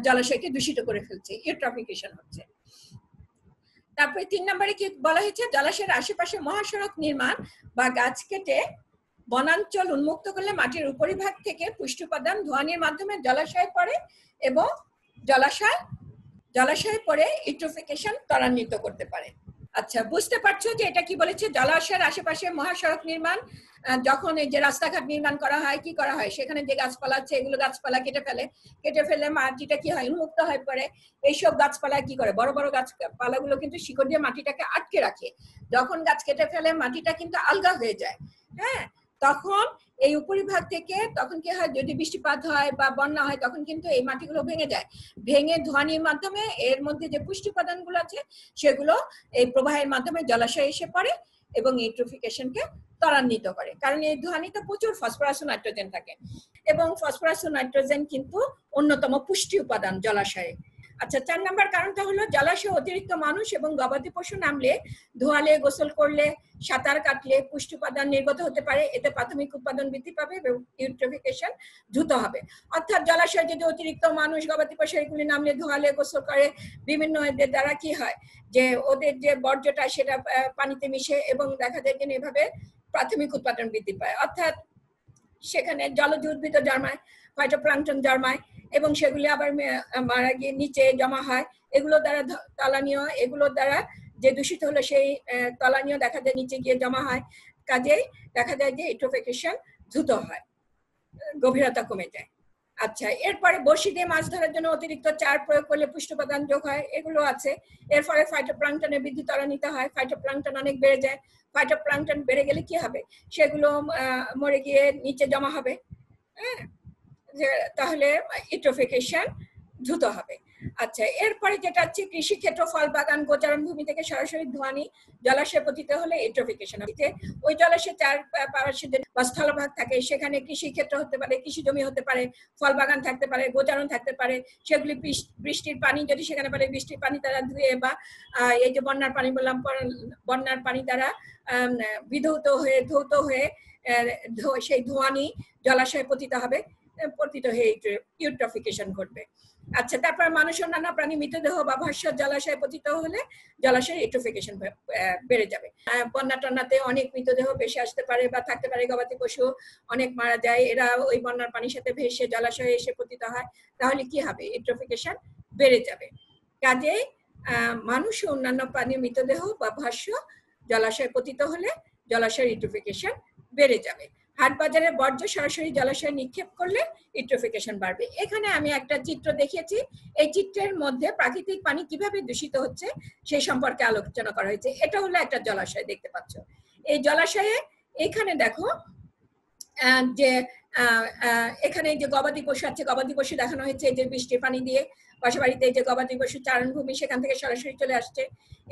জলাশয়কে দূষিত করে ফেলছে, ইউট্রফিকেশন হচ্ছে। তারপরে 3 নম্বরে কি বলা হয়েছে, জলাশয়ের আশেপাশে মহাসড়ক নির্মাণ বা গাছ কেটে বনাঞ্চল উন্মুক্ত করলে মাটির উপরিভাগ থেকে পুষ্টি উপাদান ধোঁয়ানির মাধ্যমে জলাশয়ে পড়ে, এবং জলাশয়ে পড়ে ইউট্রফিকেশন ত্বরান্বিত করতে পারে। আচ্ছা, বুঝতে পারছো যে এটা কি বলেছে? জলাশয়ের আশেপাশে মহাসড়ক নির্মাণ, যখন এই যে রাস্তাঘাট নির্মাণ করা হয়, কি করা হয়, সেখানে যে গাছপালা আছে এগুলো গাছপালা কেটে ফেলে মাটিটা কি হয়, উন্মুক্ত হয়ে পড়ে। এইসব গাছপালা কি করে, বড় বড় গাছপালাগুলো কিন্তু শিকড় দিয়ে মাটিটাকে আটকে রাখে। যখন গাছ কেটে ফেলে মাটিটা কিন্তু আলগা হয়ে যায়। হ্যাঁ, তখন এই উপরিভাগ থেকে তখন কি হয়, যদি বৃষ্টিপাত হয় বা বন্যা হয় তখন কিন্তু এই মাটিগুলো ভেঙে যায়। ভেঙে ধোঁয়ানির মাধ্যমে এর মধ্যে যে পুষ্টি উপাদানগুলো আছে সেগুলো এই প্রবাহের মাধ্যমে জলাশয়ে এসে পড়ে এবং ইউট্রোফিকেশনকে ত্বরান্বিত করে। কারণ এই ধোঁয়ানিতে প্রচুর ফসফরাস ও নাইট্রোজেন থাকে এবং ফসফরাস ও নাইট্রোজেন কিন্তু অন্যতম পুষ্টি উপাদান জলাশয়ে। আচ্ছা, 4 নম্বর কারণটা হলো জলাশয়ে অতিরিক্ত মানুষ এবং গবাদি পশু নামলে, ধোয়ালে, গোসল করলে, সাঁতার কাটলে পুষ্টি উপাদান নির্গত হতে পারে। এতে প্রাথমিক উৎপাদন বৃদ্ধি পাবে এবং ইউট্রোফিকেশন দ্রুত হবে। অর্থাৎ জলাশয়ে যদি অতিরিক্ত মানুষ, গবাদি পশু এগুলি নামলে, ধোয়ালে, গোসল করে, বিভিন্ন এদের দ্বারা কি হয় যে ওদের যে বর্জ্যটা সেটা পানিতে মিশে এবং দেখা যায় যে এভাবে প্রাথমিক উৎপাদন বৃদ্ধি পায়। অর্থাৎ সেখানে জলজ উদ্ভিদ জন্মায়, ফাইটোপ্লাঙ্কটন জন্মায় এবং সেগুলি আবার মারা গিয়ে নিচে জমা হয়। এগুলো দ্বারা তলানীয়, এগুলোর দ্বারা যে দূষিত হলো সেই তলানীয় দেখা যায় নিচে গিয়ে জমা হয়। কাজেই দেখা যায় যে ইউট্রোফিকেশন দ্রুত হয়, গভীরতা কমে যায়। আচ্ছা, এরপরে বড়শি দিয়ে মাছ ধরার জন্য অতিরিক্ত চার প্রয়োগ করলে পুষ্টি উপাদান যোগ হয়, এগুলো আছে। এর ফলে ফাইটোপ্লাঙ্কটনের বৃদ্ধি ত্বরান্বিত হয়, ফাইটোপ্লাঙ্কটন অনেক বেড়ে যায়। ফাইটোপ্লাঙ্কটন বেড়ে গেলে কি হবে, সেগুলো মরে গিয়ে নিচে জমা হবে। হ্যাঁ, তাহলে ইউট্রোফিকেশন দ্রুত হবে। আচ্ছা, এরপরে যেটা হচ্ছে কৃষিক্ষেত্র, ফল বাগান, গোচারণ ভূমি থেকে সরাসরি ধোঁয়ানি জলাশয়ে পতিত হলে ইউট্রোফিকেশন হবে। ওই জলাশয়ে চার পাশে বা স্থলভাগ থাকে, সেখানে কৃষিক্ষেত্র হতে পারে, কৃষি জমি হতে পারে, ফল বাগান থাকতে পারে, গোচারণ থাকতে পারে। সেগুলি বৃষ্টির পানি যদি সেখানে পারে, বৃষ্টির পানি দ্বারা ধুয়ে বা এই যে বন্যার পানি বললাম, বন্যার পানি দ্বারা বিধৌত হয়ে ধৌত হয়ে সেই ধোঁয়ানি জলাশয়ে পতিত হয়ে ইউট্রোফিকেশন ঘটবে। আচ্ছা, তারপর মানুষ, অন্যান্য প্রাণী, মৃতদেহ বা ভাস্বর জলাশয়ে পতিত হলে জলাশয়ের ইউট্রোফিকেশন বেড়ে যাবে। বন্যা টন্যাতে অনেক মৃতদেহ ভেসে আসতে পারে বা থাকতে পারে, গবাদি পশু অনেক মারা যায়, এরা ওই বন্যার পানির সাথে ভেসে জলাশয়ে এসে পতিত হয়। তাহলে কি হবে, ইউট্রোফিকেশন বেড়ে যাবে। কাজেই মানুষ ও অন্যান্য প্রাণীর মৃতদেহ বা ভাস্য জলাশয়ে পতিত হলে জলাশয়ের ইউট্রোফিকেশন বেড়ে যাবে। হাট বাজারের বর্জ্য সরাসরি জলাশয়ে নিক্ষেপ করলে ইউট্রোফিকেশন বাড়বে। এখানে আমি একটা চিত্র দেখিয়েছি, এই চিত্রের মধ্যে প্রাকৃতিক পানি কিভাবে দূষিত হচ্ছে সেই সম্পর্কে আলোচনা করা হয়েছে। এটা হলো একটা জলাশয়, দেখতে পাচ্ছ। এই জলাশয়ে এখানে দেখো যে এখানে যে গবাদি পশু আছে, গবাদি পশু দেখানো হয়েছে এই যে বৃষ্টির পানি দিয়ে পাশে বাড়িতে যে গবাদি পশু চারণ ভূমি, সেখান থেকে সরাসরি চলে আসছে।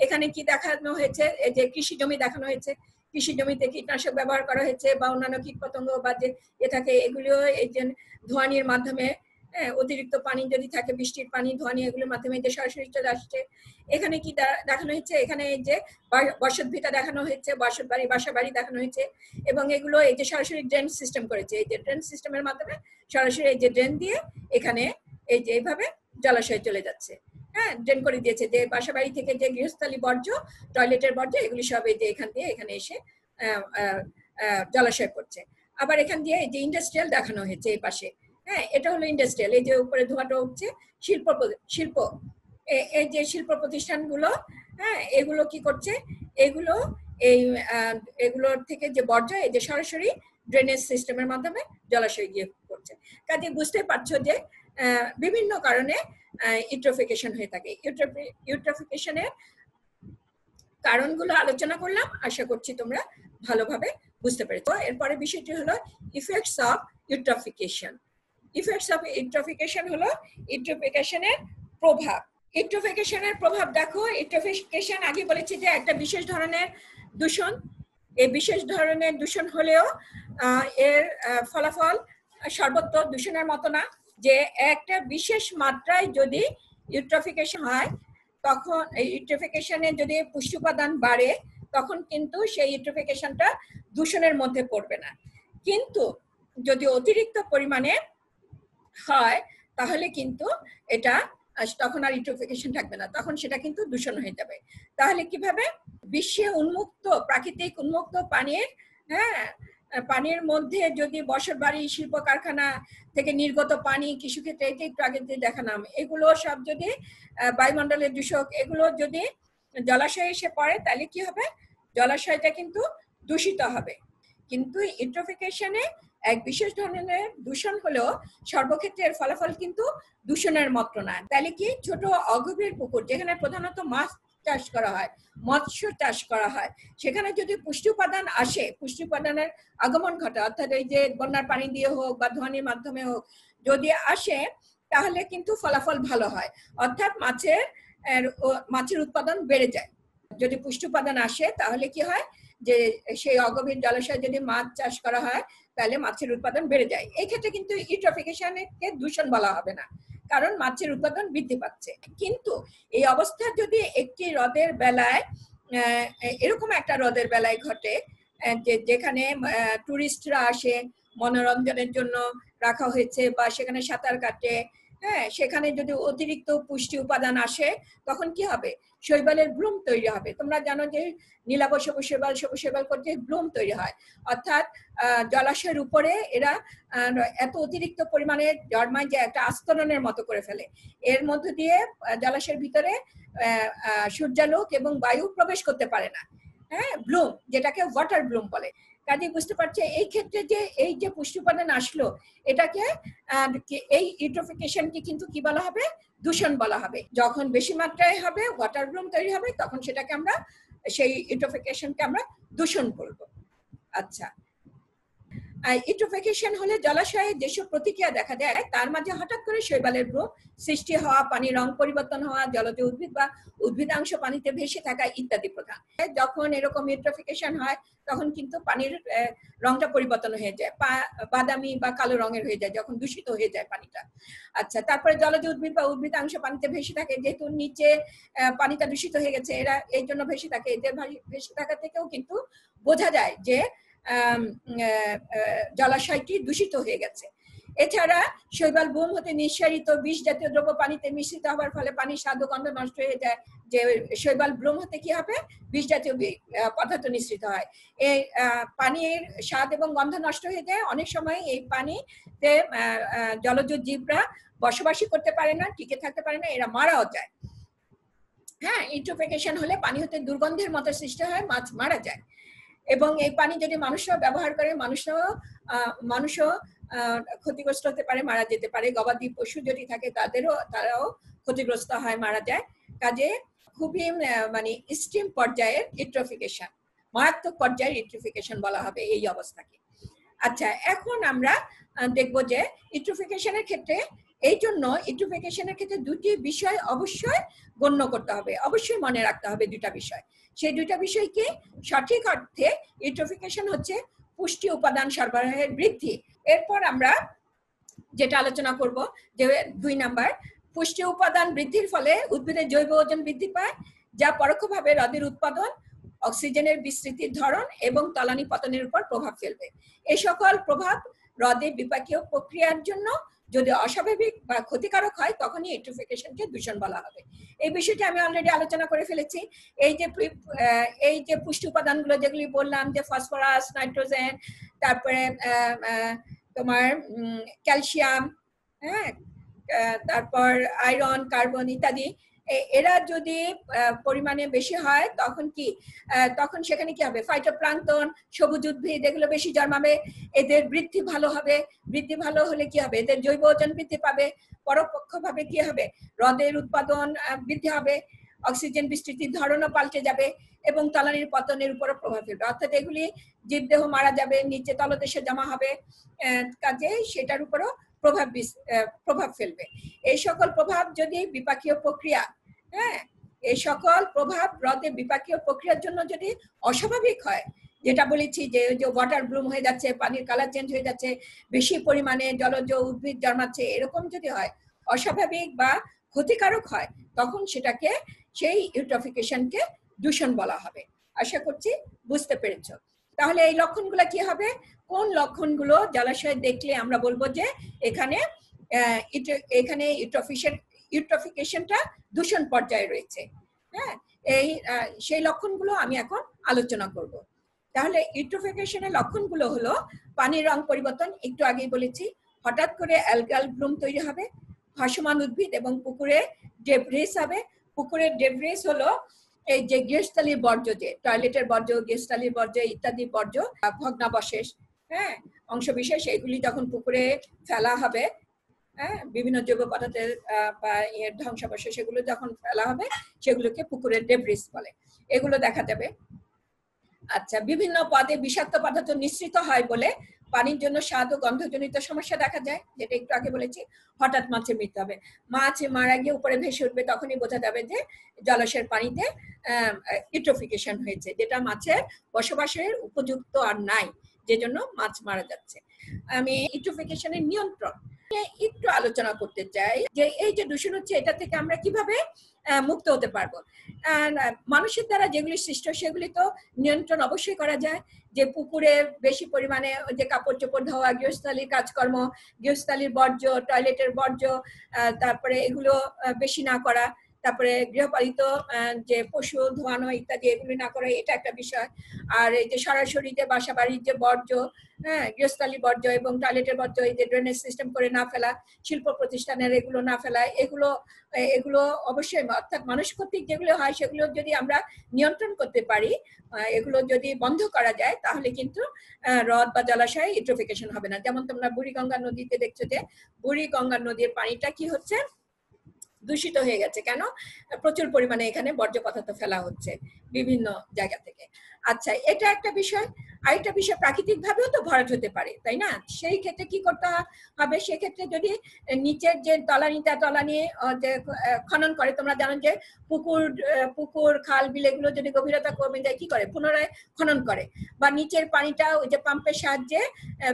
এখানে কি দেখানো হয়েছে, এই যে কৃষি জমি দেখানো হয়েছে, কৃষি জমিতে কীটনাশক ব্যবহার করা হয়েছে বা অন্যান্য কীটপতঙ্গ বা যে থাকে এগুলিও এই যে ধোঁয়ানির মাধ্যমে, অতিরিক্ত পানি যদি থাকে, বৃষ্টির পানি, ধোঁয়ানি, এগুলোর মাধ্যমে যে সরাসরি চলে আসছে। এখানে কি দেখানো হয়েছে, এখানে এই যে বসত ভিটা দেখানো হয়েছে, বসত বাড়ি, বাসা বাড়ি দেখানো হয়েছে এবং এগুলো এই যে সরাসরি ড্রেন সিস্টেম করেছে। এই যে ড্রেন সিস্টেমের মাধ্যমে সরাসরি এই যে ড্রেন দিয়ে এখানে এই যে এইভাবে জলাশয়ে চলে যাচ্ছে। হ্যাঁ, ড্রেন করে দিয়েছে, যে বাসা বাড়ি থেকে যে গৃহস্থালী বর্জ্য, টয়লেটের বর্জ্য, এগুলি সব এই যে এখান দিয়ে এখানে এসে জলাশয় পড়ছে। আবার এখান দিয়ে এই যে ইন্ডাস্ট্রিয়াল দেখানো হয়েছে এই পাশে। হ্যাঁ, এটা হলো ইন্ডাস্ট্রিয়াল, এই যে উপরে ধোঁয়াটা উঠছে শিল্প এই যে শিল্প প্রতিষ্ঠানগুলো, হ্যাঁ, এগুলো কি করছে, এগুলো এগুলোর থেকে যে বর্জ্য এই যে সরাসরি ড্রেনেজ সিস্টেমের মাধ্যমে জলাশয়ে গিয়ে পড়ছে। কাজে বুঝতে পারছো যে বিভিন্ন কারণে ইউট্রোফিকেশন হয়ে থাকে। ইউট্রোফিকেশনের কারণগুলো আলোচনা করলাম, আশা করছি তোমরা ভালোভাবে বুঝতে পেরেছো। এরপরে বিষয়টি হলো effects of eutrophication. Effects of eutrophication হলো ইউট্রোফিকেশনের প্রভাব। ইউট্রোফিকেশনের প্রভাব দেখো, ইউট্রোফিকেশন আগে বলেছি যে একটা বিশেষ ধরনের দূষণ। এই বিশেষ ধরনের দূষণ হলেও এর ফলাফল সর্বত্র দূষণের মতো না, যে একটা বিশেষ মাত্রায় যদি ইউট্রোফিকেশন হয় তখন ইউট্রোফিকেশনে যদি পুষ্টি উপাদান বাড়ে তখন কিন্তু সেই ইউট্রোফিকেশনটা দূষণের মধ্যে পড়বে না। কিন্তু যদি অতিরিক্ত পরিমাণে হয় তাহলে কিন্তু এটা তখন আর ইউট্রোফিকেশন থাকবে না, তখন সেটা কিন্তু দূষণ হয়ে যাবে। তাহলে কিভাবে, বিশ্বে উন্মুক্ত প্রাকৃতিক উন্মুক্ত পানির, হ্যাঁ, পানির মধ্যে যদি বসত বাড়ি, শিল্প কারখানা থেকে নির্গত পানি, কৃষিক্ষেত্রে, একটু আগে যে দেখালাম, এগুলো সব যদি বায়ুমণ্ডলের দূষক, এগুলো যদি জলাশয়ে এসে পড়ে তাহলে কি হবে, জলাশয়টা কিন্তু দূষিত হবে। কিন্তু ইউট্রোফিকেশনে এক বিশেষ ধরনের দূষণ হলেও সর্বক্ষেত্রে এর ফলাফল কিন্তু দূষণের মতো না। তাহলে কি ছোট অগভীর পুকুর যেখানে প্রধানত মাছ চাষ করা হয়, মৎস্য চাষ করা হয়, সেখানে যদি পুষ্টি উপাদান আসে, পুষ্টি উপাদানের আগমন ঘটে, অর্থাৎ এই যে বন্যার পানি দিয়ে হোক বা ধোঁয়ানির মাধ্যমে হোক যদি আসে, তাহলে কিন্তু ফলাফল ভালো হয়, অর্থাৎ মাছের উৎপাদন বেড়ে যায়। যদি পুষ্টি উপাদান আসে তাহলে কি হয়, যে সেই অগভীর জলাশয়ে যদি মাছ চাষ করা হয় তাহলে মাছের উৎপাদন বেড়ে যায়। এই ক্ষেত্রে কিন্তু ইউট্রোফিকেশনকে দূষণ বলা হবে না, কারণ মাছের উৎপাদন বৃদ্ধি পাচ্ছে। কিন্তু এই অবস্থা যদি একটি হ্রদের বেলায়, এরকম একটা হ্রদের বেলায় ঘটে যেখানে টুরিস্টরা আসে, মনোরঞ্জনের জন্য রাখা হয়েছে বা সেখানে সাঁতার কাটে, হ্যাঁ, সেখানে যদি অতিরিক্ত পুষ্টি উপাদান আসে তখন কি হবে, শৈবালের ব্লুম তৈরি হবে। তোমরা জানো যে নীলাভ সবুজ শৈবাল করতে ব্লুম তৈরি হয়, অর্থাৎ জলাশয়ের উপরে এরা এত অতিরিক্ত পরিমাণে জন্মায় যে একটা আস্তরণের মতো করে ফেলে। এর মধ্য দিয়ে জলাশয়ের ভিতরে সূর্যালোক এবং বায়ু প্রবেশ করতে পারে না, হ্যাঁ, ব্লুম, যেটাকে ওয়াটার ব্লুম বলে। কাজে বুঝতে পারছে এই ক্ষেত্রে যে এই যে পুষ্টি উপাদান আসলো, এটাকে এই ইউট্রোফিকেশনকে কিন্তু কি বলা হবে, দূষণ বলা হবে। যখন বেশি মাত্রায় হবে, ওয়াটার ব্লুম তৈরি হবে, তখন সেটাকে আমরা, সেই ইউট্রোফিকেশনকে আমরা দূষণ বলবো। আচ্ছা, ইউট্রোফিকেশন হলে জলাশয়ে যেসব প্রতিক্রিয়া দেখা যায় তার মাঝে হঠাৎ করে শৈবালের ব্লুম সৃষ্টি হওয়া, পানির রং পরিবর্তন হওয়া, জলজ উদ্ভিদ বা উদ্ভিদাংশ পানিতে ভেসে থাকা ইত্যাদি প্রধান। যখন এরকম ইউট্রোফিকেশন হয় তখন কিন্তু পানির রংটা পরিবর্তন হয়ে যায়, বাদামি বা কালো রঙের হয়ে যায় যখন দূষিত হয়ে যায় পানিটা। আচ্ছা, তারপরে জলজ উদ্ভিদ বা উদ্ভিদাংশ পানিতে ভেসে থাকে, যেহেতু নিচে পানিটা দূষিত হয়ে গেছে, এরা এই জন্য ভেসে থাকে। এদের ভেসে থাকা থেকেও কিন্তু বোঝা যায় যে জলাশয়টি দূষিত হয়ে গেছে। এছাড়া শৈবাল বুম হতে নিঃসারিত বিষ জাতীয় দ্রব্য পানিতে মিশ্রিত হওয়ার ফলে পানির স্বাদ ও গন্ধ নষ্ট হয়ে যায়। যে শৈবাল ব্লুম হতে কি হবে, বিষ জাতীয় পদার্থ নিঃসৃত হয়, এই পানির স্বাদ এবং গন্ধ নষ্ট হয়ে যায়। অনেক সময় এই পানিতে জলজ জীবরা বসবাসই করতে পারে না, টিকে থাকতে পারে না, এরা মারাও যায়। হ্যাঁ, ইউট্রোফিকেশন হলে পানি হতে দুর্গন্ধের মতো সৃষ্টি হয়, মাছ মারা যায়। এবং এই পানি যদি মানুষও ব্যবহার করে, মানুষও ক্ষতিগ্রস্ত হতে পারে, মারা যেতে পারে। গবাদি পশু যদি থাকে তারাও ক্ষতিগ্রস্ত হয়, মারা যায়। কাজে খুবই মানে এক্সট্রিম পর্যায়ের ইউট্রোফিকেশন, মারাত্মক পর্যায়ের ইউট্রোফিকেশন বলা হবে এই অবস্থাকে। আচ্ছা, এখন আমরা দেখব যে ইউট্রোফিকেশনের ক্ষেত্রে, এই জন্য ইউট্রোফিকেশনের ক্ষেত্রে দুটি বিষয় অবশ্যই গণ্য করতে হবে, অবশ্যই মনে রাখতে হবে দুটা বিষয়। সেই দুইটা বিষয় কি, সঠিক অর্থে ইউট্রোফিকেশন হচ্ছে পুষ্টি উপাদান সরবরাহের বৃদ্ধি। এরপর আমরা যেটা আলোচনা করব যে 2 নাম্বার, পুষ্টি উপাদান বৃদ্ধির ফলে উদ্ভিদের জৈব ওজন বৃদ্ধি পায়, যা পরোক্ষভাবে হ্রদের উৎপাদন, অক্সিজেনের বিস্তৃতির ধরন এবং তলানি পতনের উপর প্রভাব ফেলবে। এই সকল প্রভাব হ্রদে বিপাকীয় প্রক্রিয়ার জন্য যদি অস্বাভাবিক বা ক্ষতিকারক হয় তখনই ইউট্রোফিকেশনকে দূষণ বলা হবে। এই বিষয়টি আমি অলরেডি আলোচনা করে ফেলেছি। এই যে পুষ্টি উপাদানগুলো যেগুলি বললাম, যে ফসফরাস, নাইট্রোজেন, তারপরে তোমার ক্যালসিয়াম, হ্যাঁ, তারপর আয়রন, কার্বন ইত্যাদি, এরা যদি পরিমাণে বেশি হয় তখন সেখানে কি হবে, ফাইটোপ্লাঙ্কটন, সবুজ উদ্ভিদ, এগুলো বেশি জন্মাবে, এদের বৃদ্ধি ভালো হবে। বৃদ্ধি ভালো হলে কি হবে, এদের জৈব ওজন বৃদ্ধি পাবে, পরোক্ষভাবে কি হবে, হ্রদের উৎপাদন বৃদ্ধি হবে, অক্সিজেন বিস্তৃতির ধরনও পাল্টে যাবে এবং তলানির পতনের উপরও প্রভাব ফেলবে। অর্থাৎ এগুলি জীবদেহ মারা যাবে, নিচে তলদেশে জমা হবে, কাজে সেটার উপরও প্রভাব ফেলবে। এই সকল প্রভাব যদি বিপাকীয় প্রক্রিয়া, হ্যাঁ, এই সকল প্রভাব হ্রদে বিপাকীয় প্রক্রিয়ার জন্য যদি অস্বাভাবিক হয়, যেটা বলেছি যে ওয়াটার ব্লুম হয়ে যাচ্ছে, পানির কালার চেঞ্জ হয়ে যাচ্ছে, বেশি পরিমাণে জলজ উদ্ভিদ জন্মাচ্ছে, এরকম যদি হয়, অস্বাভাবিক বা ক্ষতিকারক হয়, তখন সেটাকে, সেই ইউট্রোফিকেশনকে দূষণ বলা হবে। আশা করছি বুঝতে পেরেছ। তাহলে এই লক্ষণগুলো কি হবে, কোন লক্ষণগুলো জলাশয়ে দেখলে আমরা বলবো যে এখানে ইউট্রোফিকেশনটা দূষণ পর্যায়ে রয়েছে। হ্যাঁ, সেই লক্ষণগুলো আমি এখন আলোচনা করব। তাহলে ইউট্রোফিকেশনের লক্ষণগুলো হলো পানির রং পরিবর্তন, একটু আগেই বলেছি, হঠাৎ করে অ্যালগাল ব্লুম তৈরি হবে, ভাসমান উদ্ভিদ এবং পুকুরে ডেব্রিস হবে। পুকুরের ডেব্রিস হলো এই যে গৃহস্থালীর বর্জ্য, যে টয়লেটের বর্জ্য, গৃহস্থালীর বর্জ্য ইত্যাদি বর্জ্য, ভগ্নাবশেষ, হ্যাঁ, অংশবিশেষ, এগুলি যখন পুকুরে ফেলা হবে, হ্যাঁ, বিভিন্ন জৈব পদার্থের বা এর ধ্বংসাবশেষ সেগুলো যখন ফেলা হবে সেগুলোকে পুকুরের ডেব্রিস বলে, এগুলো দেখা যাবে। আচ্ছা, বিভিন্ন পদে বিষাক্ত পদার্থ নিঃসৃত হয় বলে পানির জন্য স্বাদ ও গন্ধজনিত সমস্যা দেখা যায়, যেটা একটু আগে বলেছি। হঠাৎ মাছের মৃত্যু হবে, মাছ মারা গিয়ে উপরে ভেসে উঠবে, তখনই বোঝা যাবে যে জলাশয়ের পানিতে ইউট্রোফিকেশন হয়েছে, যেটা মাছের বসবাসের উপযুক্ত আর নাই, যে জন্য মাছ মারা যাচ্ছে। আমি ইউট্রোফিকেশনের নিয়ন্ত্রণ একটু আলোচনা করতে চাই, যে এই যে দূষণ হচ্ছে এটা থেকে আমরা কিভাবে মুক্ত হতে পারবো। মানুষের দ্বারা যেগুলি সৃষ্ট সেগুলি তো নিয়ন্ত্রণ অবশ্যই করা যায়, যে পুকুরে বেশি পরিমাণে যে কাপড় চোপড় ধোয়া, গৃহস্থালীর কাজকর্ম, গৃহস্থালীর বর্জ্য, টয়লেটের বর্জ্য, তারপরে এগুলো বেশি না করা, তারপরে গৃহপালিত যে পশু ধোয়ানো ইত্যাদি এগুলি না করা, এটা একটা বিষয়। আর এই যে সরাসরি যে বাসা বাড়ির যে বর্জ্য, হ্যাঁ, গৃহস্থালী বর্জ্য এবং টয়লেটের বর্জ্য, এই যে ড্রেনেজ সিস্টেম করে না ফেলা, শিল্প প্রতিষ্ঠানের এগুলো না ফেলা, এগুলো অবশ্যই, অর্থাৎ মানুষ কর্তৃক যেগুলো হয় সেগুলো যদি আমরা নিয়ন্ত্রণ করতে পারি, এগুলো যদি বন্ধ করা যায়, তাহলে কিন্তু হ্রদ বা জলাশয়ে ইউট্রোফিকেশন হবে না। যেমন তোমরা বুড়িগঙ্গা নদীতে দেখছো যে বুড়িগঙ্গা নদীর পানিটা কি হচ্ছে, দূষিত হয়ে গেছে। কেন? প্রচুর পরিমাণে এখানে বর্জ্য পদার্থ ফেলা হচ্ছে বিভিন্ন জায়গা থেকে। আচ্ছা, এটা একটা বিষয়। আরেকটা বিষয়, প্রাকৃতিক ভাবেও তো ভরাট হতে পারে, তাই না? সেই ক্ষেত্রে কি করতে হবে? সেক্ষেত্রে যদি নিচের যে তলানি খনন করে, তোমরা জানো যে পুকুর খাল বিল এগুলো যদি গভীরতা কমে যায় কি করে, পুনরায় খনন করে, বা নিচের পানিটা ওই যে পাম্পের সাহায্যে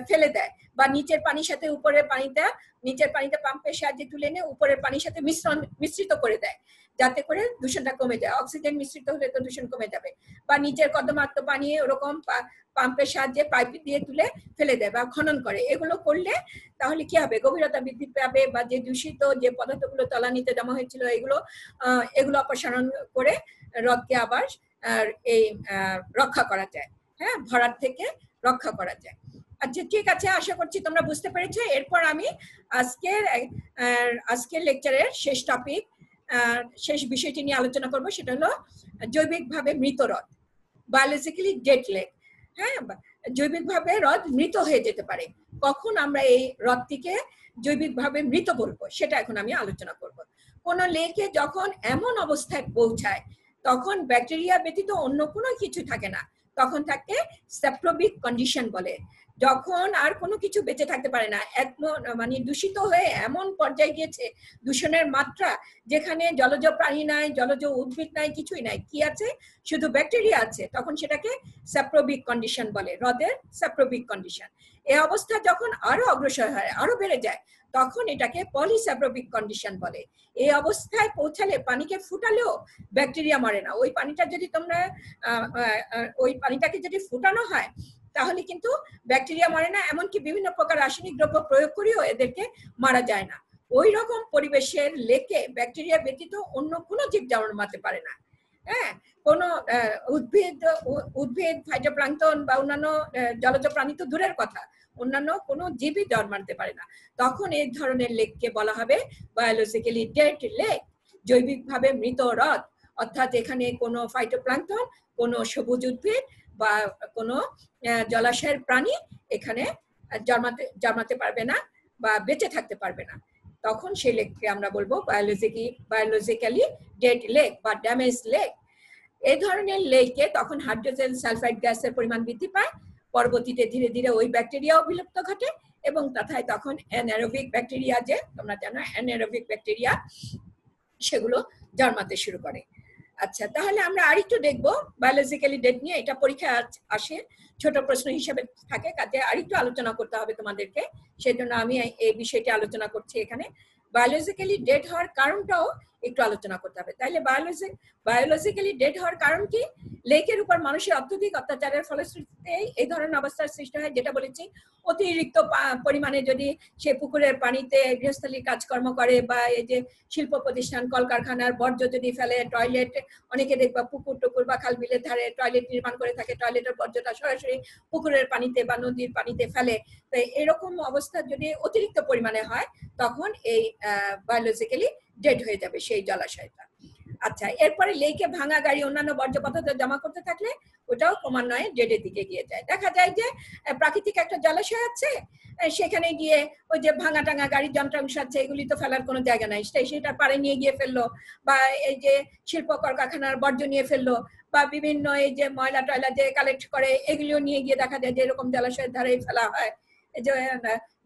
ফেলে দেয়, বা নিচের পানির সাথে উপরের পানিতে পাম্পের সাহায্যে তুলে নিয়ে উপরের পানির সাথে মিশ্রিত করে দেয়, যাতে করে দূষণটা কমে যায়। অক্সিজেন মিশ্রিত হলে তো দূষণ কমে যাবে। বা নিচের কর্দমাক্ত পানি ওরকম পাম্পের সাহায্যে পাইপ দিয়ে তুলে ফেলে দেয় বা খনন করে। এগুলো করলে তাহলে কি হবে, গভীরতা বৃদ্ধি পাবে, বা যে দূষিত যে পদার্থগুলো তলানিতে জমা হয়েছিল এগুলো অপসারণ করে হ্রদকে আবার এই রক্ষা করা যায়, হ্যাঁ, ভরাট থেকে রক্ষা করা যায়। আচ্ছা, ঠিক আছে, আশা করছি তোমরা বুঝতে পেরেছো। এরপর আমি আজকের লেকচারের শেষ টপিক, শেষ বিষয়টি নিয়ে আলোচনা করব, সেটা হলো জৈবিকভাবে মৃত হ্রদ, বায়োলজিক্যালি ডেড লেক। হ্যাঁ, জৈবিকভাবে হ্রদ মৃত হয়ে যেতে পারে। কখন আমরা এই হ্রদটিকে জৈবিকভাবে মৃত বলবো, সেটা এখন আমি আলোচনা করব। কোন লেকে যখন এমন অবস্থায় পৌঁছায়, তখন ব্যাকটেরিয়া ব্যতীত অন্য কোনো কিছু থাকে না, তখন থাকে স্যাপ্রোবিক কন্ডিশন বলে। যখন আর কোনো কিছু বেঁচে থাকতে পারে না, মানে দূষিত হয়ে এমন পর্যায়ে গিয়েছে দূষণের মাত্রা, যেখানে জলজ প্রাণী নাই, জলজ উদ্ভিদ নাই, কিছুই নাই, কি আছে, শুধু ব্যাকটেরিয়া আছে, তখন সেটাকে স্যাপ্রোবিক কন্ডিশন বলে, হ্রদের স্যাপ্রোবিক কন্ডিশন। এই অবস্থা যখন আরো অগ্রসর হয়, আরো বেড়ে যায়, তখন এটাকে পলিস্যাপ্রোবিক কন্ডিশন বলে। এই অবস্থায় পৌঁছালে পানিকে ফুটালেও ব্যাকটেরিয়া মরে না। ওই পানিটাকে যদি ফুটানো হয়, তাহলে কিন্তু ব্যাকটেরিয়া মরে না, এমনকি বিভিন্ন প্রকার রাসায়নিক দ্রব্য প্রয়োগ করেও এদেরকে মারা যায় না। ওই রকম পরিবেশের লেকে ব্যাকটেরিয়া ব্যতীত অন্য কোনো জীব জন্মাতে পারে না। হ্যাঁ, কোনো উদ্ভিদ ফাইটোপ্লাঙ্কটন বা অন্যান্য জলজ প্রাণী তো দূরের কথা, অন্যান্য কোনো জীবই জন্মাতে পারে না। তখন এই ধরনের লেককে বলা হবে বায়োলজিক্যালি ডেড লেক, জৈবিকভাবে মৃত হ্রদ। অর্থাৎ এখানে কোনো ফাইটোপ্লাঙ্কটন, কোনো সবুজ উদ্ভিদ বা কোনো জলাশয়ের প্রাণী এখানে জন্মাতে পারবে না বা বেঁচে থাকতে পারবে না। তখন সেই লেককে আমরা বলবো বায়োলজিক্যালি ডেড লেক বা ড্যামেজ লেক। এই ধরনের লেকে তখন হাইড্রোজেন সালফাইড গ্যাসের পরিমাণ বৃদ্ধি পায়, পরবর্তীতে ধীরে ধীরে ওই ব্যাকটেরিয়াও বিলুপ্ত ঘটে, এবং তথায় তখন অ্যানারোবিক ব্যাকটেরিয়া, যে তোমরা জানো অ্যানারোবিক ব্যাকটেরিয়া, সেগুলো জন্মাতে শুরু করে। আচ্ছা, তাহলে আমরা আরেকটু দেখবো বায়োলজিক্যালি ডেড নিয়ে, এটা পরীক্ষা আসে, ছোট প্রশ্ন হিসেবে থাকে, কাজে আরেকটু আলোচনা করতে হবে তোমাদেরকে, সেজন্য আমি এই বিষয়টি আলোচনা করছি এখানে। বায়োলজিক্যালি ডেড হওয়ার কারণটাও একটু আলোচনা করতে হবে। তাইলে বায়োলজিক্যালি ডেড হওয়ার কারণ কি? লেকের উপর মানুষের অত্যধিক অত্যাচারের ফলশ্রুতিতে এই ধরনের অবস্থার সৃষ্টি হয়, যেটা বলেছি, অতিরিক্ত পরিমাণে যদি সে পুকুরের পানিতে গৃহস্থলীর কাজকর্ম করে, বা এই যে শিল্প প্রতিষ্ঠান কলকারখানার বর্জ্য যদি ফেলে, টয়লেট, অনেকে দেখবা পুকুর টুকুর বা খাল বিলের ধারে টয়লেট নির্মাণ করে থাকে, টয়লেটের বর্জ্যটা সরাসরি পুকুরের পানিতে বা নদীর পানিতে ফেলে। তো এরকম অবস্থা যদি অতিরিক্ত পরিমাণে হয়, তখন এই বায়োলজিক্যালি ডেড হয়ে যাবে সেই জলাশয়টা। আচ্ছা, এরপরে লেকে ভাঙা গাড়ি অন্যান্য বর্জ্য পদার্থ জমা করতে থাকলে ওটাও ক্রমান্বয়ে ডেডের দিকে গিয়ে যায়। দেখা যায় যে প্রাকৃতিক একটা জলাশয় আছে, সেখানে গিয়ে ওই যে ভাঙা টাঙা গাড়ির যন্ত্রাংশ আছে, এগুলি তো ফেলার কোনো জায়গা নাই, সেটা পাড়ে নিয়ে গিয়ে ফেললো, বা এই যে শিল্প কলকারখানার বর্জ্য নিয়ে ফেললো, বা বিভিন্ন এই যে ময়লা টয়লা যে কালেক্ট করে এগুলিও নিয়ে গিয়ে দেখা যায় যে এরকম জলাশয়ের ধারে ফেলা হয়। এই যে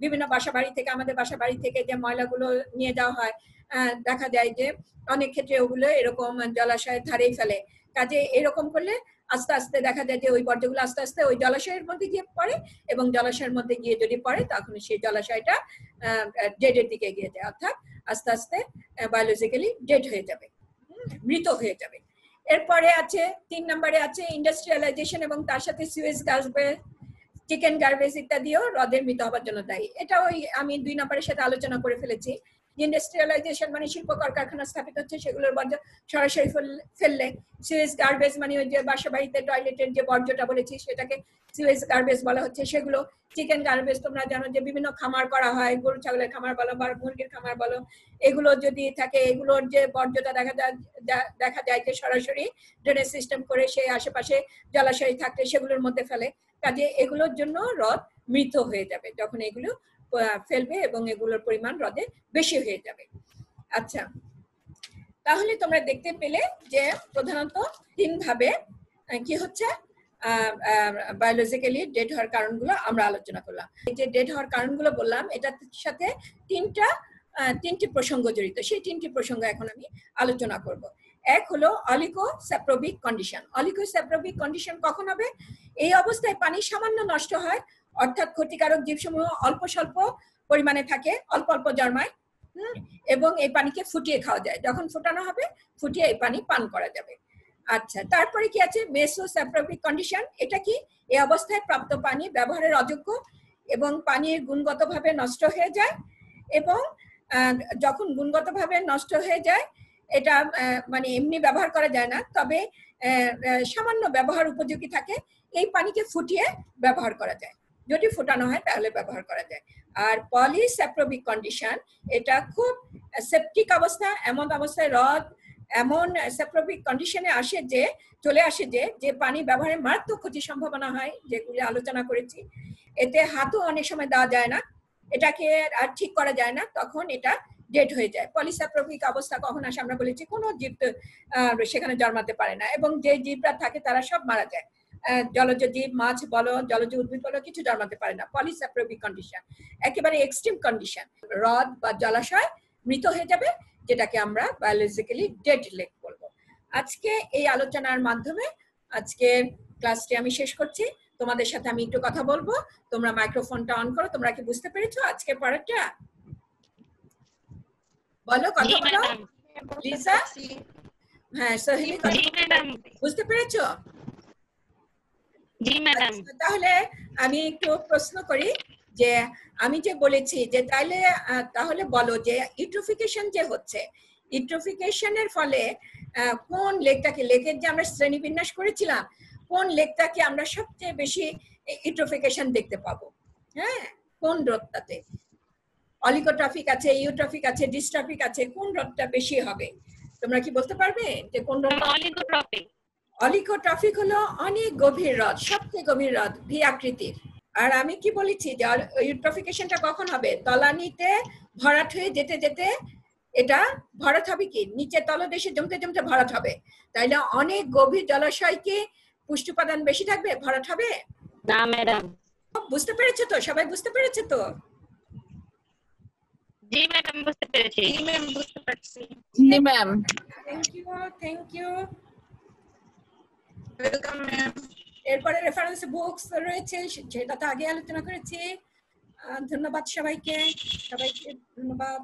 বিভিন্ন বাসা বাড়ি থেকে, আমাদের বাসা বাড়ি থেকে যে ময়লাগুলো নিয়ে যাওয়া হয়, দেখা যায় যে অনেক ক্ষেত্রে ওগুলো এরকম জলাশয়ের ধারেই ফেলে। কাজে এরকম করলে আস্তে আস্তে দেখা যায় যে ওই বর্জ্যগুলো আস্তে আস্তে ওই জলাশয়ের মধ্যে গিয়ে পড়ে, এবং জলাশয়ের মধ্যে গিয়ে যদি পড়ে তখন সেই জলাশয়টা ডেডের দিকে গিয়ে যায়, অর্থাৎ আস্তে আস্তে বায়োলজিক্যালি ডেড হয়ে যাবে, মৃত হয়ে যাবে। এরপরে আছে 3 নম্বরে আছে ইন্ডাস্ট্রিয়ালাইজেশন এবং তার সাথে সুয়েজ গার্বেজ, চিকেন গার্বেজ ইত্যাদিও হ্রদের মৃত হবার জন্য দায়ী। এটা ওই আমি 2 নম্বরের সাথে আলোচনা করে ফেলেছি। ইন্ডাস্ট্রিয়ালাইজেশন মানে শিল্প কলকারখানা স্থাপিত হচ্ছে, সেগুলোর বর্জ্য সরাসরি ফেললে। সুয়েজ গার্বেজ মানে ওই যে বাসা বাড়িতে টয়লেটের যে বর্জ্যটা বলেছি সেটাকে সুয়েজ গার্বেজ বলা হচ্ছে, সেগুলো। চিকেন গার্বেজ তোমরা জানো যে বিভিন্ন খামার করা হয়, গরু ছাগলের খামার বলো বা মুরগির খামার বলো, এগুলো যদি থাকে এগুলোর যে বর্জ্যটা দেখা যায় যে সরাসরি ড্রেনেজ সিস্টেম করে সেই আশেপাশে জলাশয় থাকলে সেগুলোর মধ্যে ফেলে। কাজে এগুলোর জন্য হ্রদ মৃত হয়ে যাবে যখন এগুলো ফেলবে, এবং এগুলোর পরিমাণ হ্রদে বেশি হয়ে যাবে। আচ্ছা, তাহলে তোমরা দেখতে পেলে যে প্রধানত 3 ভাবে কি হচ্ছে বায়োলজিক্যালি ডেড হওয়ার কারণগুলো আমরা আলোচনা করলাম। এই যে ডেড হওয়ার কারণগুলো বললাম, এটার সাথে 3টি প্রসঙ্গ জড়িত। সেই 3টি প্রসঙ্গ এখন আমি আলোচনা করব। এক হলো অলিগোস্যাপ্রোবিক কন্ডিশন। অলিগোস্যাপ্রোবিক কন্ডিশন কখন হবে? এই অবস্থায় পানি সামান্য নষ্ট হয়, অর্থাৎ ক্ষতিকারক জীবসমূহ অল্প স্বল্প পরিমাণে থাকে, অল্প অল্প জন্মায়, এবং এই পানিকে ফুটিয়ে খাওয়া যায়। যখন ফোটানো হবে ফুটিয়ে এই পানি পান করা যাবে। আচ্ছা, তারপরে কি আছে মেসোস্যাপ্রোবিক কন্ডিশন। এটা কি? এই অবস্থায় প্রাপ্ত পানি ব্যবহারের অযোগ্য এবং পানির গুণগতভাবে নষ্ট হয়ে যায়, এবং যখন গুণগতভাবে নষ্ট হয়ে যায় এটা মানে এমনি ব্যবহার করা যায় না, তবে সামান্য ব্যবহার উপযোগী থাকে। এই পানিকে ফুটিয়ে ব্যবহার করা যায়, যদি ফোটানো হয় তাহলে ব্যবহার করা যায়। আর পলিস্যাপ্রোবিক কন্ডিশন, এটা খুব সেপটিক অবস্থা, এমন অবস্থায় হ্রদ এমন স্যাপ্রোবিক কন্ডিশনে চলে আসে যে পানি ব্যবহারে মারাত্মক ক্ষতির সম্ভাবনা হয়, যেগুলি আলোচনা করেছি। এতে হাতও অনেক সময় দেওয়া যায় না, এটাকে আর ঠিক করা যায় না, তখন এটা ডেড হয়ে যায়। পলিস্যাপ্রোবিক অবস্থা কখন আসে আমরা বলেছি, কোনো জীব সেখানে জন্মাতে পারে না, এবং যে জীবরা থাকে তারা সব মারা যায়। জলজ জীব, মাছ বলো, জলজ উদ্ভিদ বলো, কিছু জন্মাতে পারে না। পলিস্যাপ্রোবিক কন্ডিশন একেবারে এক্সট্রিম কন্ডিশন, হ্রদ বা জলাশয় মৃত হয়ে যাবে, যেটাকে আমরা বায়োলজিক্যালি ডেড লেক বলবো। আজকে এই আলোচনার মাধ্যমে আজকে ক্লাসটি আমি শেষ করছি। তোমাদের সাথে আমি একটু কথা বলবো, তোমরা মাইক্রোফোনটা অন করো। তোমরা কি বুঝতে পেরেছো আজকে পড়াটা? বলো, কথা বলো। লিসা? হ্যাঁ, সোহেলি, বুঝতে পেরেছো? জি ম্যাডাম। তাহলে আমি একটু প্রশ্ন করি যে আমি যে বলেছি যে তাহলে বলো যে ইউট্রোফিকেশন যে হচ্ছে, ইউট্রোফিকেশনের ফলে কোন লেকের যে আমরা শ্রেণীবিন্যাস করেছিলাম, কোন লেকটাকে আমরা সবচেয়ে বেশি ইউট্রোফিকেশন দেখতে পাবো? হ্যাঁ, কোন হ্রদটাতে? অলিগোট্রফিক আছে, ইউট্রফিক আছে, ডিস্ট্রফিক আছে, কোন হ্রদটা বেশি হবে? তোমরা কি বলতে পারবে যে কোন হ্রদ? অলিগোট্রফিক। অলিগোট্রফিক হলো অনেক গভীর হ্রদ, সবচেয়ে গভীর হ্রদ, ভি আকৃতির। আর আমি কি বলেছি যে ইউট্রফিকেশনটা কখন হবে? তলানিতে ভরাট হয়ে যেতে যেতে এটা ভরাট হবে, কি নিচে তলদেশে জমতে জমতে ভরাট হবে। তাইলে অনেক গভীর জলাশয় কি পুষ্টি উপাদান বেশি থাকবে, ভরাট হবে না ম্যাডাম। বুঝতে পেরেছো তো? সবাই বুঝতে পেরেছে তো? জি ম্যাডাম, বুঝতে পেরেছি। জি ম্যাম, বুঝতে পারছি। জি ma'am. Thank you. Welcome ma'am. এরপরে রেফারেন্স বুকস রয়েছে, যেটা তো আগে আলোচনা করেছি। ধন্যবাদ সবাইকে, ধন্যবাদ।